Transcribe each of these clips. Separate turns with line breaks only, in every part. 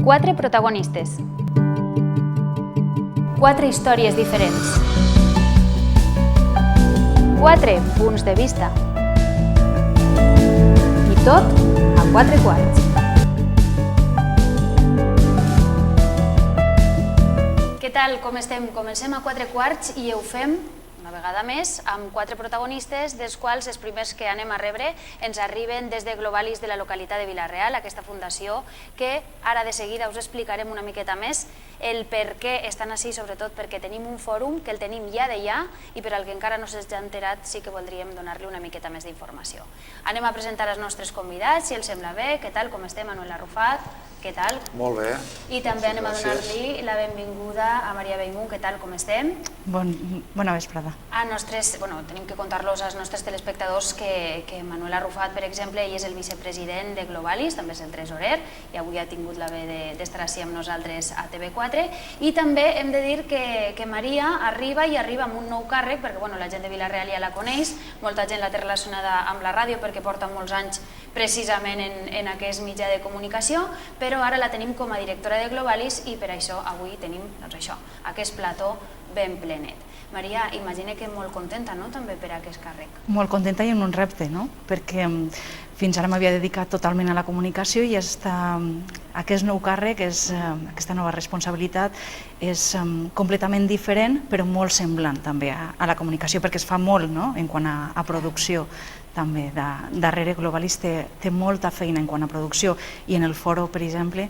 4 protagonistes. 4 històries diferents. 4 punts de vista. I tot a 4 quarts. Què tal, com estem? Comencem a 4 quarts i ho fem una vegada més amb 4 protagonistes, dels quals els primers que anem a rebre ens arriben des de Globalis de la localitat de Vila-real, aquesta fundació que ara de seguida us explicarem una miqueta més el per què estan així, sobretot perquè tenim un fòrum que el tenim ja de ja i per al que encara no s'ha enterat sí que voldríem donar-li una miqueta més d'informació. Anem a presentar els nostres convidats, si els sembla bé. Què tal, com estem, Manuel Arrufat? Què tal?
Molt bé.
I també anem a donar-li la benvinguda a Maria Bellmunt. Què tal, com estem?
Bona vesprada.
Tenim que contar-los als nostres telespectadors que Manuel Arrufat, per exemple, ell és el vicepresident de Globalis, també és el tresorer, i avui ha tingut la ve d'estar així amb nosaltres a TV4. I també hem de dir que Maria arriba amb un nou càrrec, perquè la gent de Vila-real ja la coneix, molta gent la té relacionada amb la ràdio perquè porta molts anys precisament en aquest mitjà de comunicació, però ara la tenim com a directora de Globalis i per això avui tenim aquest plató ben plenet. Maria, imagina que molt contenta, no?, també per aquest càrrec.
Molt contenta i amb un repte, no?, perquè fins ara m'havia dedicat totalment a la comunicació i aquest nou càrrec, aquesta nova responsabilitat, és completament diferent, però molt semblant també a la comunicació, perquè es fa molt, no?, en quant a producció. També darrere Globalis té molta feina en quant a producció i en el foro, per exemple,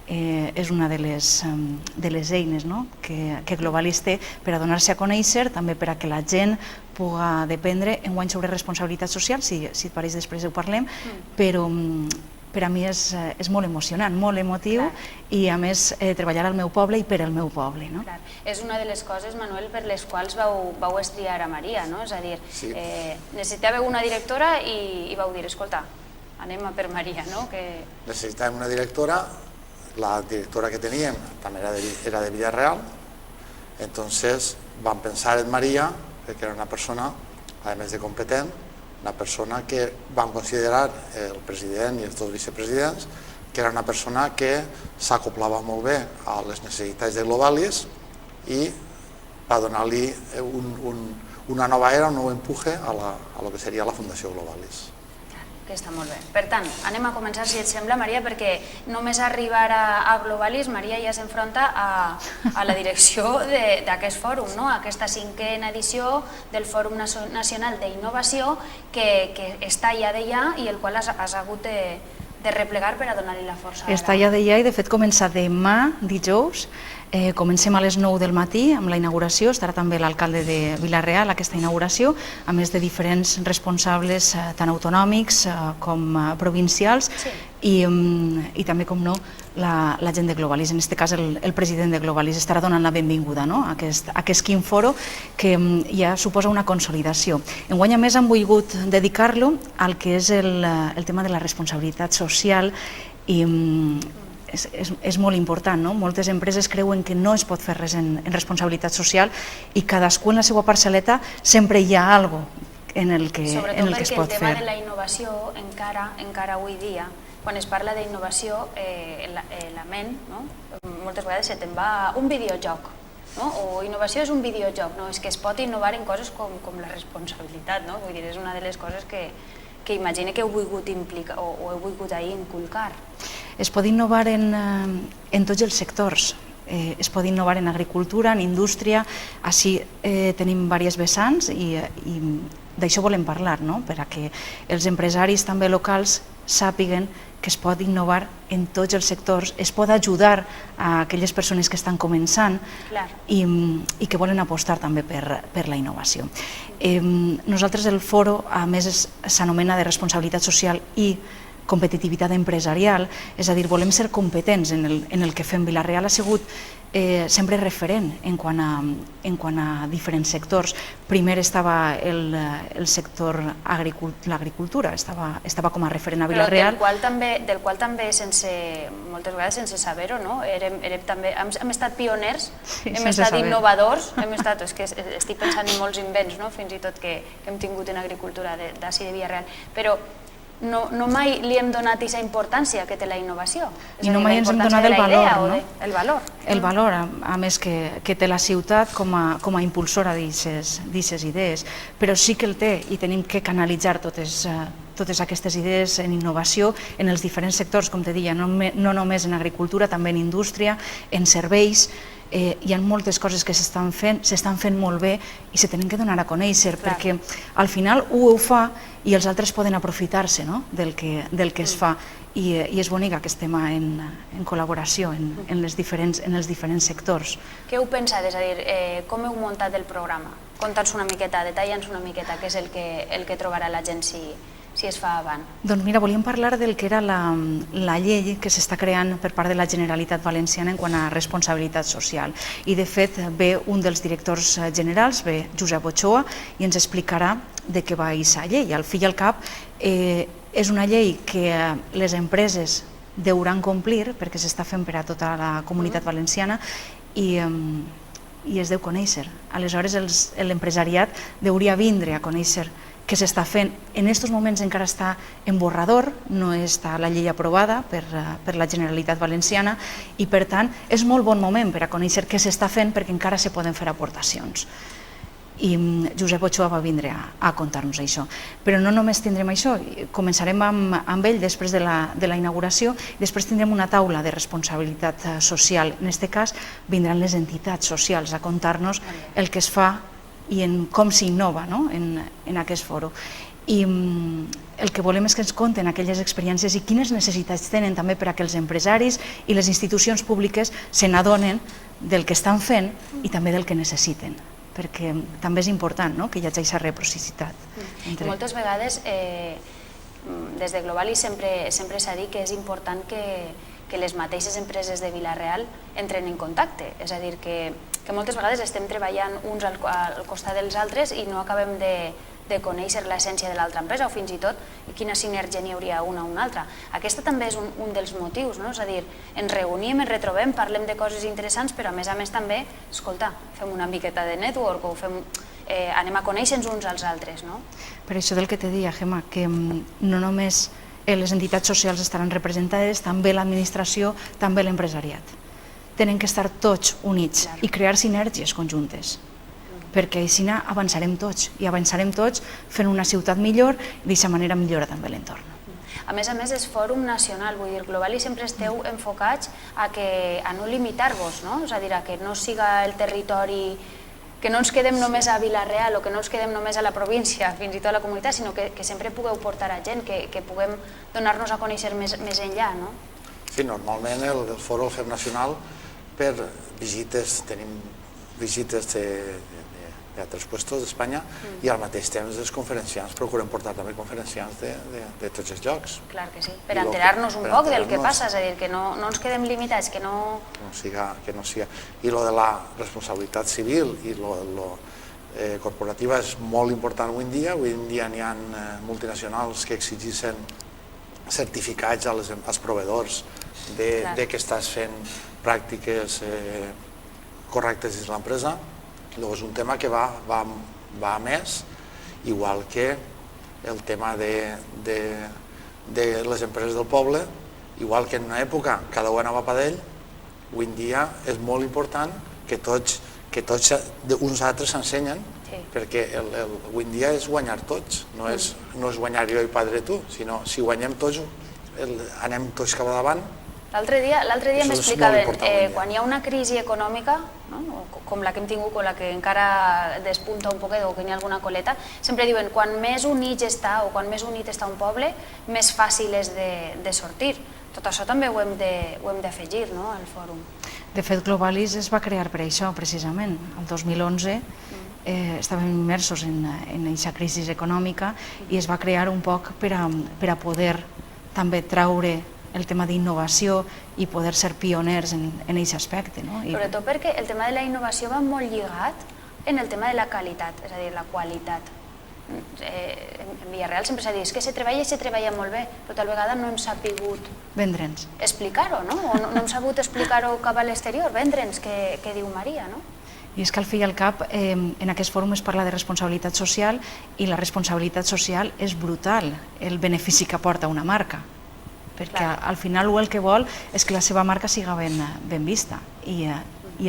és una de les eines que Globalis té per a donar-se a conèixer, també per a que la gent pugui dependre enguany sobre responsabilitat social, si et pareix després ho parlem, però per a mi és molt emocionant, molt emotiu i a més treballar al meu poble i per al meu poble.
És una de les coses, Manuel, per les quals vau estriar a Maria, no? És a dir, necessitàveu una directora i vau dir, escolta, anem a per Maria, no?
Necessitàvem una directora. La directora que teníem també era de Vila-real, entonces vam pensar en Maria, perquè era una persona, a més de competent, una persona que vam considerar, el president i els dos vicepresidents, que era una persona que s'acoplava molt bé a les necessitats de Globalis i va donar-li una nova era, un nou empuje a lo que seria la Fundació Globalis.
Que està molt bé. Per tant, anem a començar, si et sembla, Maria, perquè només arribar a Globalis, Maria ja s'enfronta a la direcció d'aquest fòrum, aquesta 5a edició del Fòrum Nacional d'Innovació que està ja de ja i el qual has hagut de replegar per a donar-li la força.
Està ja de ja i de fet comença demà, dijous. Comencem a les 9 del matí amb la inauguració, estarà també l'alcalde de Vila-real a aquesta inauguració, a més de diferents responsables tant autonòmics com provincials i també, com no, la gent de Globalis. En aquest cas el president de Globalis estarà donant la benvinguda a aquest quin foro que ja suposa una consolidació. Enguany a més han volgut dedicar-lo al que és el tema de la responsabilitat social i és molt important, no? Moltes empreses creuen que no es pot fer res en responsabilitat social i cadascú en la seva parcel·leta sempre hi ha alguna cosa en el que es pot fer.
Sobretot perquè el tema de la innovació encara avui dia, quan es parla d'innovació, la ment, moltes vegades se te'n va un videojoc, o innovació és un videojoc, és que es pot innovar en coses com la responsabilitat, vull dir, és una de les coses que imagina que heu volgut implicar o heu volgut inculcar.
Es pot innovar en tots els sectors. Es pot innovar en agricultura, en indústria. Així tenim diverses vessants i d'això volem parlar, per a que els empresaris també locals sàpiguen que es pot innovar en tots els sectors, es pot ajudar a aquelles persones que estan començant i que volen apostar també per la innovació. Nosaltres el foro, a més, s'anomena de responsabilitat social i competitivitat empresarial, és a dir, volem ser competents en el que fem. Vila-real ha sigut sempre referent en quant a diferents sectors. Primer estava el sector l'agricultura, estava com a referent a Vila-real.
Però del qual també, moltes vegades sense saber-ho, hem estat pioners, hem estat innovadors, estic pensant en molts invents, fins i tot que hem tingut en agricultura d'ací de Vila-real, però no mai li hem donat aquesta importància que té la innovació.
I no mai ens hem donat el valor, no?
El valor.
El valor, a més, que té la ciutat com a impulsora d'aquestes idees, però sí que el té i tenim que canalitzar totes aquestes idees en innovació en els diferents sectors, com te deia, no només en agricultura, també en indústria, en serveis. Hi ha moltes coses que s'estan fent molt bé i se tenen que donar a conèixer, perquè al final un ho fa i els altres poden aprofitar-se del que es fa, i és bonic que estem en col·laboració en els diferents sectors.
Què heu pensat? És a dir, com heu muntat el programa? Conta'ns una miqueta, detalla'ns una miqueta què és el que trobarà la gent si es fa avant.
Doncs mira, volíem parlar del que era la llei que s'està creant per part de la Generalitat Valenciana en quant a responsabilitat social. I de fet ve un dels directors generals, ve Josep Ochoa, i ens explicarà de què va aquesta llei. Al fi i al cap és una llei que les empreses deuran complir perquè s'està fent per a tota la comunitat valenciana i es deu conèixer. Aleshores l'empresariat hauria vindre a conèixer què s'està fent. En aquests moments encara està en borrador, no està la llei aprovada per la Generalitat Valenciana i per tant és molt bon moment per a conèixer què s'està fent perquè encara se poden fer aportacions. I Josep Ochoa va vindre a contar-nos això. Però no només tindrem això, començarem amb ell després de la inauguració, després tindrem una taula de responsabilitat social. En aquest cas vindran les entitats socials a contar-nos el que es fa i en com s'innova en aquest fòrum. I el que volem és que ens conten aquelles experiències i quines necessitats tenen també per a que els empresaris i les institucions públiques se n'adonen del que estan fent i també del que necessiten, perquè també és important que hi hagi aquesta reciprocitat.
Moltes vegades des de Globalis sempre s'ha dit que és important que les mateixes empreses de Vila-real entren en contacte, és a dir, que moltes vegades estem treballant uns al costat dels altres i no acabem de conèixer l'essència de l'altra empresa o fins i tot quina sinergia n'hi hauria una a una altra. Aquesta també és un dels motius, és a dir, ens reunim, ens retrobem, parlem de coses interessants, però a més també, escolta, fem una miqueta de network o anem a conèixer-nos uns als altres.
Per això del que te deia, Gemma, que no només les entitats socials estaran representades, també l'administració, també l'empresariat. Tenen que estar tots units i crear sinergies conjuntes, perquè així avançarem tots, i avançarem tots fent una ciutat millor i d'aquesta manera millora també l'entorn.
A més, és fòrum nacional, vull dir, Globalis sempre esteu enfocats a no limitar-vos, és a dir, a que no siga el territori, que no ens quedem només a Vila-real o que no ens quedem només a la província, fins i tot a la comunitat, sinó que sempre pugueu portar a gent, que puguem donar-nos a conèixer més enllà.
Sí, normalment el fòrum el fem nacional per visites, tenim visites d'altres llocs d'Espanya i al mateix temps els conferenciants, procurem portar també conferenciants de tots els llocs.
Clar que sí, per enterar-nos un poc del que passa, és a dir, que no ens quedem limitats, que no...
Que no siga. I lo de la responsabilitat civil i lo corporativa és molt important avui en dia. Avui en dia n'hi ha multinacionals que exigeixen certificats als proveïdors de que estàs fent pràctiques correctes dins l'empresa. És un tema que va a més, igual que el tema de les empreses del poble, igual que en una època cada un anava per ell, avui en dia és molt important que tots uns altres s'ensenyen, perquè avui en dia és guanyar tots, no és guanyar jo i padre tu, sinó si guanyem tots, anem tots cap davant.
L'altre dia m'explicaven, quan hi ha una crisi econòmica, com la que hem tingut, com la que encara despunta un poquet o que hi ha alguna coleta, sempre diuen, quan més unit està o quan més unit està un poble, més fàcil és de sortir. Tot això també ho hem d'afegir al fòrum.
De fet, Globalis es va crear per això, precisament. El 2011 estàvem immersos en aquesta crisi econòmica i es va crear un poc per a poder també traure el tema d'innovació i poder ser pioners en aquest aspecte.
Sobretot perquè el tema de la innovació va molt lligat en el tema de la qualitat, és a dir, la qualitat. En Vila-real sempre s'ha dit que se treballa molt bé, però tal vegada no hem sabut
vendre'ns.
Explicar-ho, no? O no hem sabut explicar-ho cap a l'exterior, vendre'ns, que diu Maria, no?
I és que al fi i al cap en aquest fòrum es parla de responsabilitat social i la responsabilitat social és brutal, el benefici que aporta una marca, perquè al final el que vol és que la seva marca siga ben vista i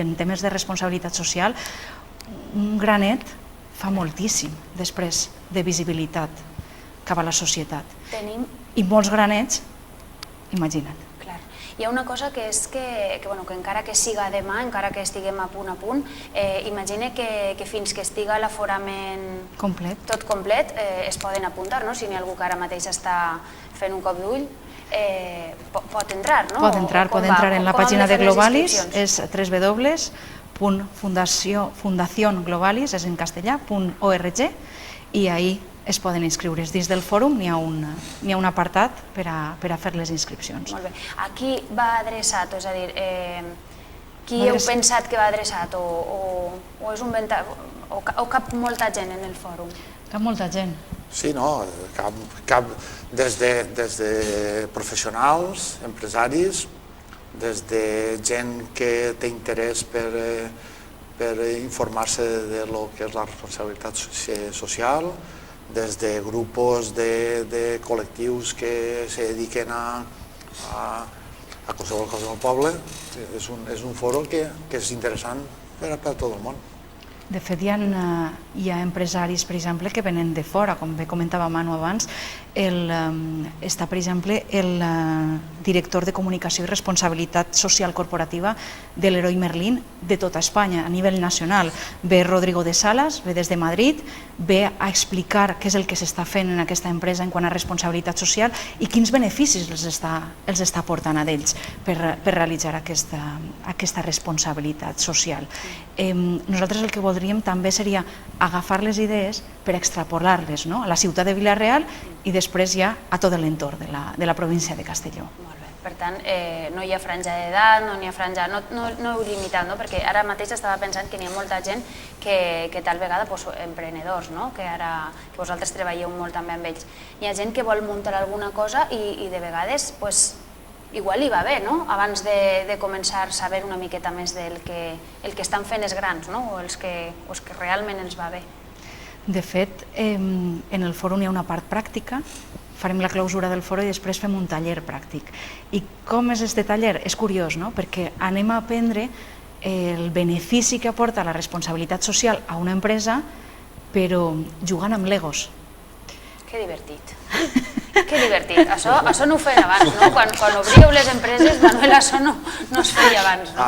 en temes de responsabilitat social un granet fa moltíssim després de visibilitat cap a la societat i molts granets, imagina't.
Hi ha una cosa que és que encara que siga demà, encara que estiguem a punt, imagine que fins que estiga l'aforament tot complet es poden apuntar, si n'hi ha algú que ara mateix està fent un cop d'ull, pot entrar, no?
Pot entrar en la pàgina de Globalis, és www.fundacionglobalis, és en castellà.org, i ahí es poden inscriure. Dins del fòrum n'hi ha un apartat per a fer les inscripcions.
Molt bé. A qui va adreçat? És a dir, qui heu pensat que va adreçat? O cap molta gent en el fòrum?
Cap molta gent.
Sí, no, des de professionals, empresaris, des de gent que té interès per informar-se de lo que és la responsabilitat social, des de grupos de col·lectius que se dediquen a qualsevol cosa del poble. És un foro que és interessant per a tot el món.
De fet, hi ha empresaris, per exemple, que venen de fora, com bé comentava Manu abans. Està, per exemple, el director de Comunicació i Responsabilitat Social Corporativa de l'Heroi Merlín de tota Espanya, a nivell nacional. Ve Rodrigo de Salas, ve des de Madrid, ve a explicar què és el que s'està fent en aquesta empresa en quant a responsabilitat social i quins beneficis els està aportant a ells per realitzar aquesta responsabilitat social. Nosaltres el que voldríem també seria agafar les idees per extrapolar-les a la ciutat de Vila-real i després ja a tot l'entorn de la província de Castelló.
Molt bé. Per tant, no hi ha franja d'edat, no hi ha franja... No heu limitat, perquè ara mateix estava pensant que n'hi ha molta gent que tal vegada, emprenedors, que vosaltres treballeu molt també amb ells. Hi ha gent que vol muntar alguna cosa i de vegades igual hi va bé, abans de començar a saber una miqueta més del que estan fent els grans o els que realment els va bé.
De fet, en el fòrum hi ha una part pràctica, farem la clausura del fòrum i després fem un taller pràctic. I com és aquest taller? És curiós, perquè anem a aprendre el benefici que aporta la responsabilitat social a una empresa, però jugant amb legos.
Que divertit. Que divertit. Això no ho feien abans, no? Quan obríeu les empreses, Manuel, això no es feia abans, no?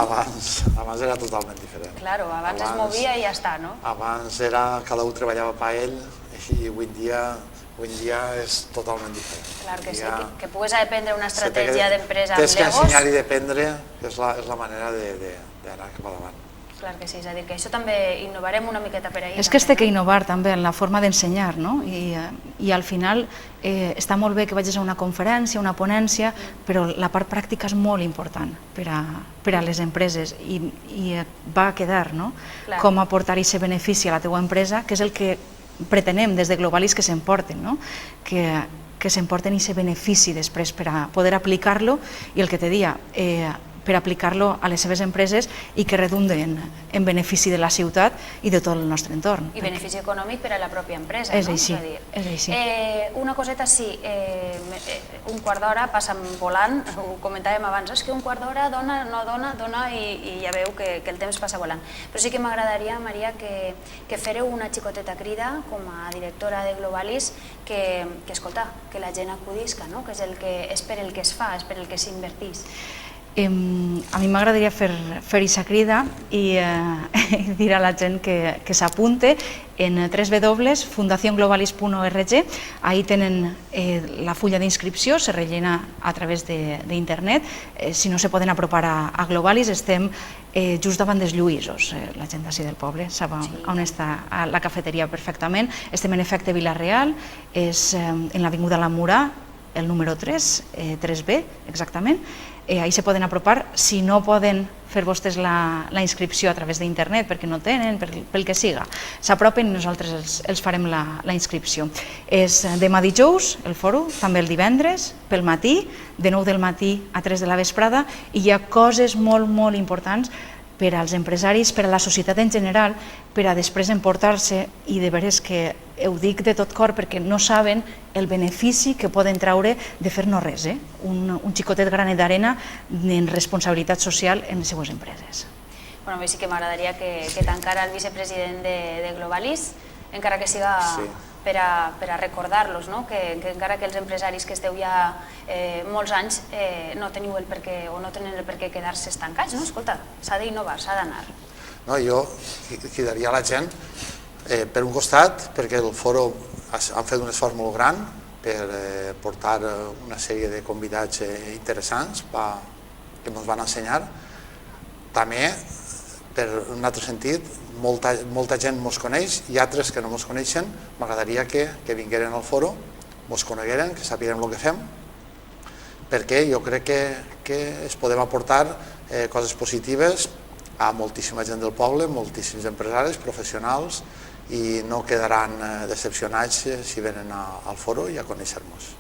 Abans era totalment diferent.
Claro, abans es movia i ja està, no?
Abans era, cada un treballava per ell, i avui dia és totalment diferent.
Clar que sí, que pugues aprendre una estratègia d'empresa amb legos.
Tens que ensenyar i dependre, que és la manera d'anar cap davant.
Clar que sí, és a dir, que això també innovarem una miqueta per ahir.
És que es té que innovar també en la forma d'ensenyar, no? I al final està molt bé que vagis a una conferència, una ponència, però la part pràctica és molt important per a les empreses i va quedar, no? Com aportar aquest benefici a la teua empresa, que és el que pretenem des de Globalis que s'emporten, no? Que s'emporten aquest benefici després per a poder aplicar-lo i el que te dia, per aplicar-lo a les seves empreses i que redunden en benefici de la ciutat i de tot el nostre entorn.
I benefici econòmic per a la pròpia empresa, no?
És així, és així.
Una coseta, sí, un quart d'hora passa volant, ho comentàvem abans, és que un quart d'hora dona, no dona i ja veu que el temps passa volant. Però sí que m'agradaria, Maria, que fareu una xicoteta crida com a directora de Globalis que escolta, que la gent acudisca, que és per el que es fa, és per el que s'invertís.
A mi m'agradaria fer aquesta crida i dir a la gent que s'apunte en www.fundacionglobalis.org. Ahí tenen la fulla d'inscripció, se rellena a través d'internet. Si no se poden apropar a Globalis, estem just davant dels Lluïsos. La gent d'ací del poble sap on està la cafeteria perfectament. Estem en efecte Vila-real, és en l'avinguda La Murà, el número 3, 3B, exactament. Ahí se poden apropar. Si no poden fer vostès la inscripció a través d'internet perquè no tenen, pel que siga, s'apropen i nosaltres els farem la inscripció. És demà dijous, el fòrum, també el divendres, pel matí, de 9 del matí a 3 de la vesprada, i hi ha coses molt, molt importants per als empresaris, per a la societat en general, per a després emportar-se, i de veres que ho dic de tot cor perquè no saben el benefici que poden traure de fer no res, un xicotet granet d'arena en responsabilitat social en les seues empreses.
Bueno, a mi sí que m'agradaria que tancara el vicepresident de Globalis, encara que siga per a recordar-los, que encara que els empresaris que esteu ja molts anys no teniu el perquè o no tenen el per què quedar-se estancats, no? Escolta, s'ha d'innovar, s'ha d'anar.
Jo cridaria a la gent, per un costat, perquè el foro han fet un esforç molt gran per portar una sèrie de convidats interessants que ens van ensenyar. També, per un altre sentit, molta gent ens coneix i altres que no ens coneixen, m'agradaria que vingueren al foro, ens conegueren, que sapiguem el que fem, perquè jo crec que es podem aportar coses positives a moltíssima gent del poble, moltíssims empresaris, professionals, i no quedaran decepcionats si venen al foro i a conèixer-nos.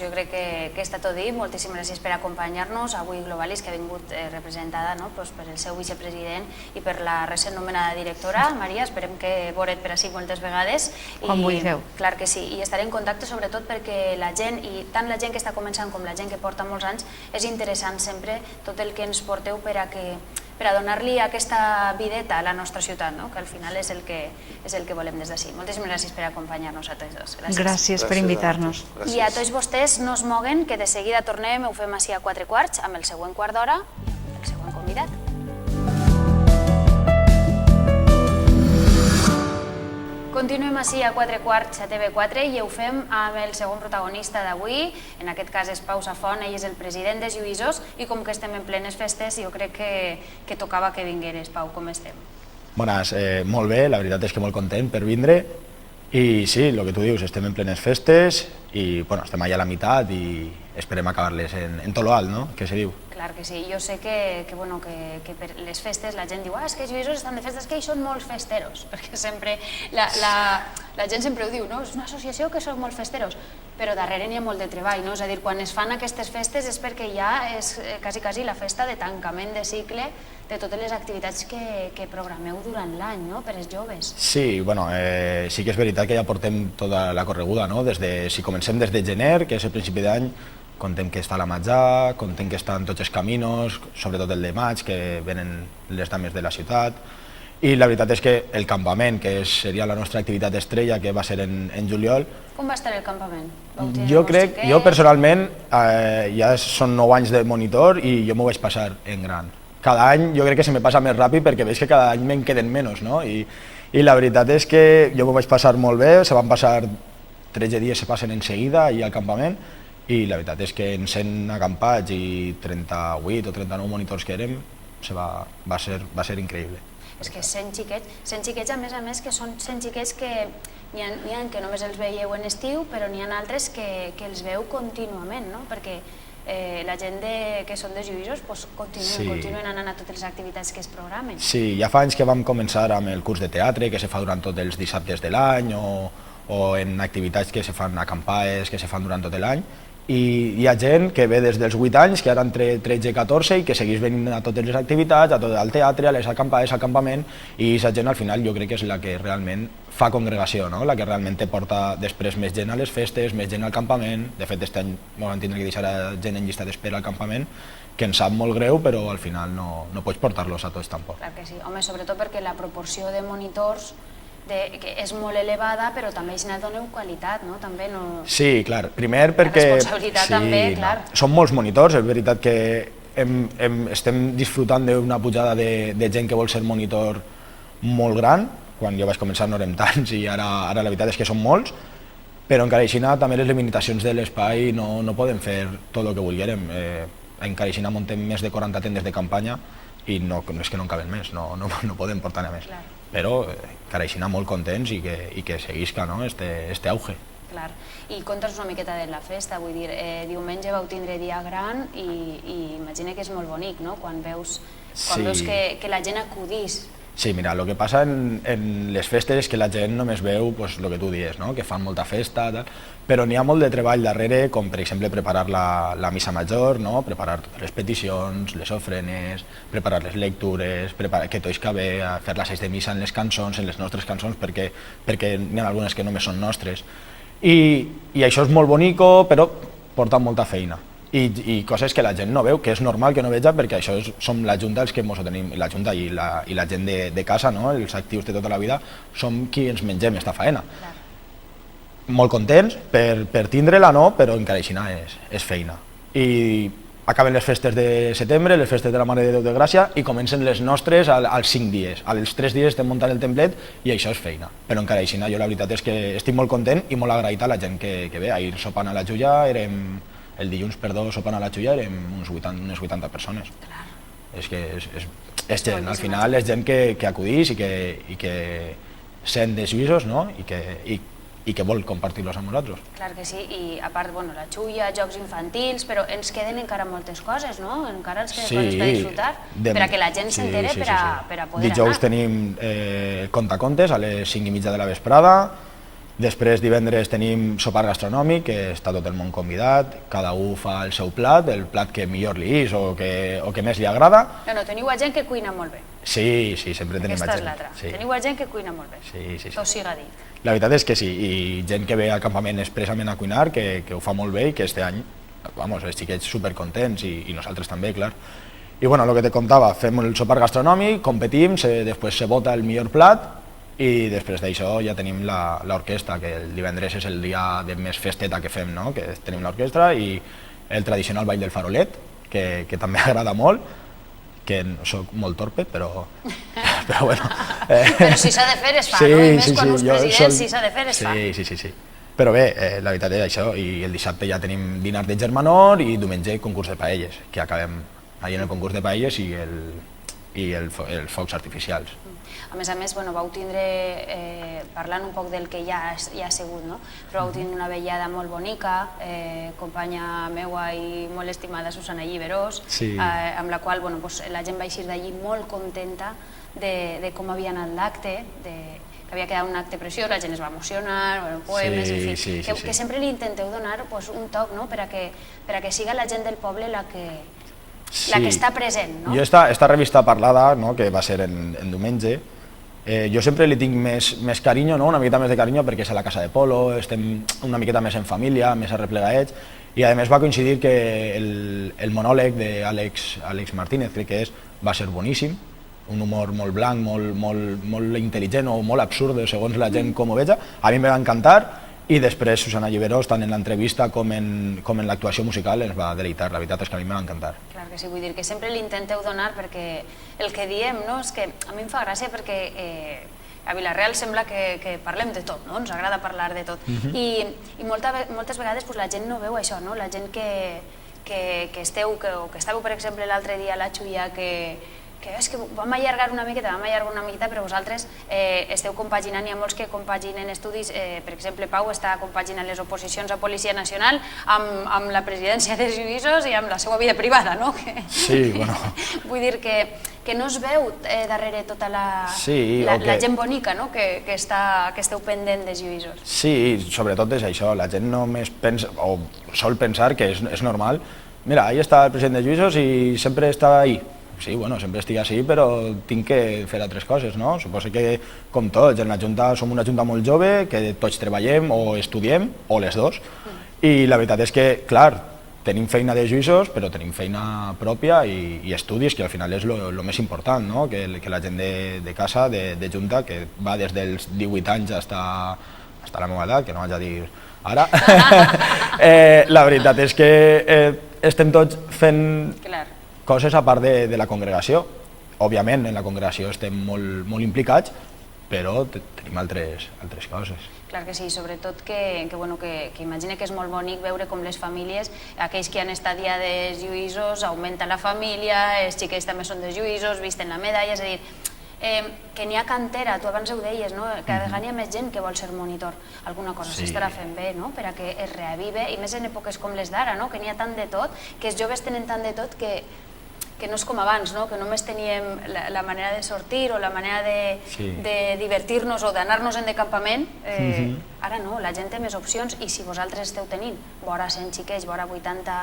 Jo crec que està tot dit. Moltíssimes gràcies per acompanyar-nos. Avui Globalis, que ha vingut representada per el seu vicepresident i per la recent nomenada directora. Maria, esperem que veure't per així moltes vegades.
Com vulgueu.
Clar que sí, i estaré en contacte sobretot perquè la gent, i tant la gent que està començant com la gent que porta molts anys, és interessant sempre tot el que ens porteu per a donar-li aquesta videta a la nostra ciutat, que al final és el que volem des d'ací. Moltíssimes gràcies per acompanyar-nos a tots dos.
Gràcies per invitar-nos.
I a tots vostès no es moguen, que de seguida tornem, ho fem així a 4:15 amb el següent quart d'hora, el següent convidat. Continuem així a 4:15 a TV4 i ho fem amb el segon protagonista d'avui. En aquest cas és Pau Safont, ell és el president de Lluïsos i com que estem en plenes festes jo crec que tocava que vingueres. Pau, com estem?
Bones, molt bé, la veritat és que molt content per vindre i sí, el que tu dius, estem en plenes festes i estem allà a la meitat i esperem acabar-les en tot l'alt, no? Que se diu.
Clar que sí, jo sé que per les festes la gent diu és que Lluïsos estan de festes, que ells són molt festeros, perquè sempre la gent sempre ho diu, és una associació que són molt festeros, però darrere n'hi ha molt de treball, és a dir, quan es fan aquestes festes és perquè ja és quasi la festa de tancament de cicle de totes les activitats que programeu durant l'any, per als joves.
Sí, sí que és veritat que ja portem tota la correguda, si comencem des de gener, que és el principi d'any, contem que està la Matjà, contem que estan tots els caminos, sobretot el de maig, que venen les dames de la ciutat, i la veritat és que el campament, que seria la nostra activitat estrella, que va ser en juliol...
Com va estar el campament?
Jo personalment, ja són 9 anys de monitor i jo m'ho vaig passar en gran. Cada any jo crec que se me passa més ràpid perquè veig que cada any me'n queden menys, no? I la veritat és que jo m'ho vaig passar molt bé, se van passar 13 dies, se passen en seguida allà al campament, i la veritat és que en 100 acampats i 38 o 39 monitors que érem, va ser increïble.
És que 100 xiquets, a més, que són 100 xiquets que n'hi ha que només els veieu en estiu, però n'hi ha altres que els veu contínuament, perquè la gent que són de Lluïsos continuen anant a totes les activitats que es programen.
Sí, ja fa anys que vam començar amb el curs de teatre, que se fa durant tots els dissabtes de l'any, o en activitats que se fan acampades, que se fan durant tot l'any, i hi ha gent que ve des dels 8 anys, que ara entre 13 i 14, i que segueix venint a totes les activitats, al teatre, a les acampades, al campament, i aquesta gent al final jo crec que és la que realment fa congregació, la que realment porta després més gent a les festes, més gent al campament. De fet, aquest any vam tindre que deixar gent en llista d'espera al campament, que ens sap molt greu, però al final no pots portar-los a tots tampoc.
Clar que sí, home, sobretot perquè la proporció de monitors que és molt elevada, però també ells doneu qualitat, no? També no...
Sí, clar, primer perquè...
La responsabilitat també, clar.
Són molts monitors, és veritat que estem disfrutant d'una pujada de gent que vol ser monitor molt gran. Quan jo vaig començar no érem tants i ara la veritat és que són molts, però encara així també les limitacions de l'espai no podem fer tot el que vulguérem. Encara així muntem més de 40 tendes de campanya i és que no en caben més, no podem portar-ne més. Però encara així molt contents i que seguisca este auge.
Clar, i conta'ns una miqueta de la festa, vull dir, diumenge vau tindre dia gran i imagina que és molt bonic, no?, quan veus que la gent acudís
Sí, mira, el que passa en les festes és que la gent només veu el que tu dius, que fan molta festa, però n'hi ha molt de treball darrere, com per exemple preparar la missa major, preparar totes les peticions, les ofrenes, preparar les lectures, que tots cabe, fer la 6 de missa en les cançons, en les nostres cançons, perquè n'hi ha algunes que només són nostres. I això és molt bonico, però porta molta feina. I coses que la gent no veu, que és normal que no veja, perquè això som la Junta els que ens ho tenim, la Junta i la gent de casa, els actius de tota la vida, som qui ens mengem esta faena. Molt contents per tindre-la, però encara així és feina. I acaben les festes de setembre, les festes de la Mare de Déu de Gràcia, i comencen les nostres als 5 dies. Als 3 dies estem muntant el templet i això és feina. Però encara així, jo la veritat és que estic molt content i molt agraït a la gent que ve. Ahir sopant a la Xulla el dilluns, sopant a la Xulla érem unes 80 persones. És que és gent, al final és gent que acudís i que sent de suïssos i que vol compartir-los amb nosaltres.
Clar que sí, i a part, la Xulla, jocs infantils, però ens queden encara moltes coses, no? Encara ens queden coses per disfrutar, per a que la gent s'entere per a poder anar.
Dijous tenim contacontes a les 5:30 de la vesprada. Després, divendres, tenim sopar gastronòmic, que està tot el món convidat, cada un fa el seu plat, el plat que millor li és o que més li agrada.
No, teniu gent que cuina molt bé.
Sí, sempre tenim gent.
Aquesta és l'altra. Teniu gent que cuina molt bé.
Sí.
Tot siga dit.
La veritat és que sí, i gent que ve al campament expressament a cuinar, que ho fa molt bé i que este any, els xiquets supercontents i nosaltres també, clar. I el que te contava, fem el sopar gastronòmic, competim, després se vota el millor plat, i després d'això ja tenim l'orquestra, que el divendres és el dia de més festeta que fem, que tenim l'orquestra, i el tradicional ball del farolet, que també agrada molt, que soc molt torpe, però bueno.
Però si s'ha de fer es fa, no? I més quan uns presidents si s'ha de fer es fa.
Sí. Però bé, la veritat és això, i el dissabte ja tenim dinar de germanor i diumenge concurs de paelles, que acabem ahir en el concurs de paelles i els focs artificials.
A més, vau tindre, parlant un poc del que ja ha sigut, però vau tindre una vetllada molt bonica, companya meua i molt estimada Susana Lliberós, amb la qual la gent va eixir d'allí molt contenta de com havia anat l'acte, que havia quedat un acte preciós, la gent es va emocionar, poemes, en fi, que sempre li intenteu donar un toc per a que siga la gent del poble la que està present.
Jo esta revista parlada, que va ser en diumenge, jo sempre li tinc més carinyo, una miqueta més de carinyo, perquè és a la casa de Polo, estem una miqueta més en família, més arreplegaets, i a més va coincidir que el monòleg d'Àlex Martínez, crec que va ser boníssim, un humor molt blanc, molt intel·ligent o molt absurd, segons la gent com ho veja, a mi em va encantar, i després Susana Lliberós, tant en l'entrevista com en l'actuació musical, ens va deleitar. La veritat és que a mi em va encantar.
Clar que sí, vull dir que sempre l'intenteu donar, perquè el que diem, és que a mi em fa gràcia perquè a Vila-real sembla que parlem de tot, ens agrada parlar de tot, i moltes vegades la gent no veu això, la gent que esteu, que estàveu per exemple l'altre dia a la Xulla, que és que vam allargar una miqueta, però vosaltres esteu compaginant, hi ha molts que compaginen estudis, per exemple Pau està compaginant les oposicions a Policia Nacional amb la presidència de Lluïsos i amb la seva vida privada, no?
Sí, bueno.
Vull dir que no es veu darrere tota la gent bonica que esteu pendent de Lluïsos.
Sí, sobretot és això, la gent només pensa, o sol pensar que és normal. Mira, ahí està el president de Lluïsos i sempre està ahí. Sí, sempre estic així, però tinc que fer altres coses, no? Suposo que, com tots, en la Junta som una Junta molt jove, que tots treballem o estudiem, o les dos, i la veritat és que, clar, tenim feina de juïços, però tenim feina pròpia i estudis, que al final és el més important, no? Que la gent de casa, de Junta, que va des dels 18 anys fins a la meva edat, que no vaig a dir ara, la veritat és que estem tots fent coses a part de la congregació. Òbviament, en la congregació estem molt implicats, però tenim altres coses.
Clar que sí, sobretot que imagine que és molt bonic veure com les famílies, aquells que han estat ja de Lluïsos, augmenta la família, els xiquets també són de Lluïsos, visten la medalla, és a dir, que n'hi ha cantera, tu abans ho deies, cada vegada hi ha més gent que vol ser monitor, alguna cosa s'estarà fent bé per a que es reavive, i més en èpoques com les d'ara, que n'hi ha tant de tot, que els joves tenen tant de tot que que no és com abans, que només teníem la manera de sortir o la manera de divertir-nos o d'anar-nos en decampament. Ara no, la gent té més opcions i si vosaltres esteu tenint vora 100 xiquets, vora 80,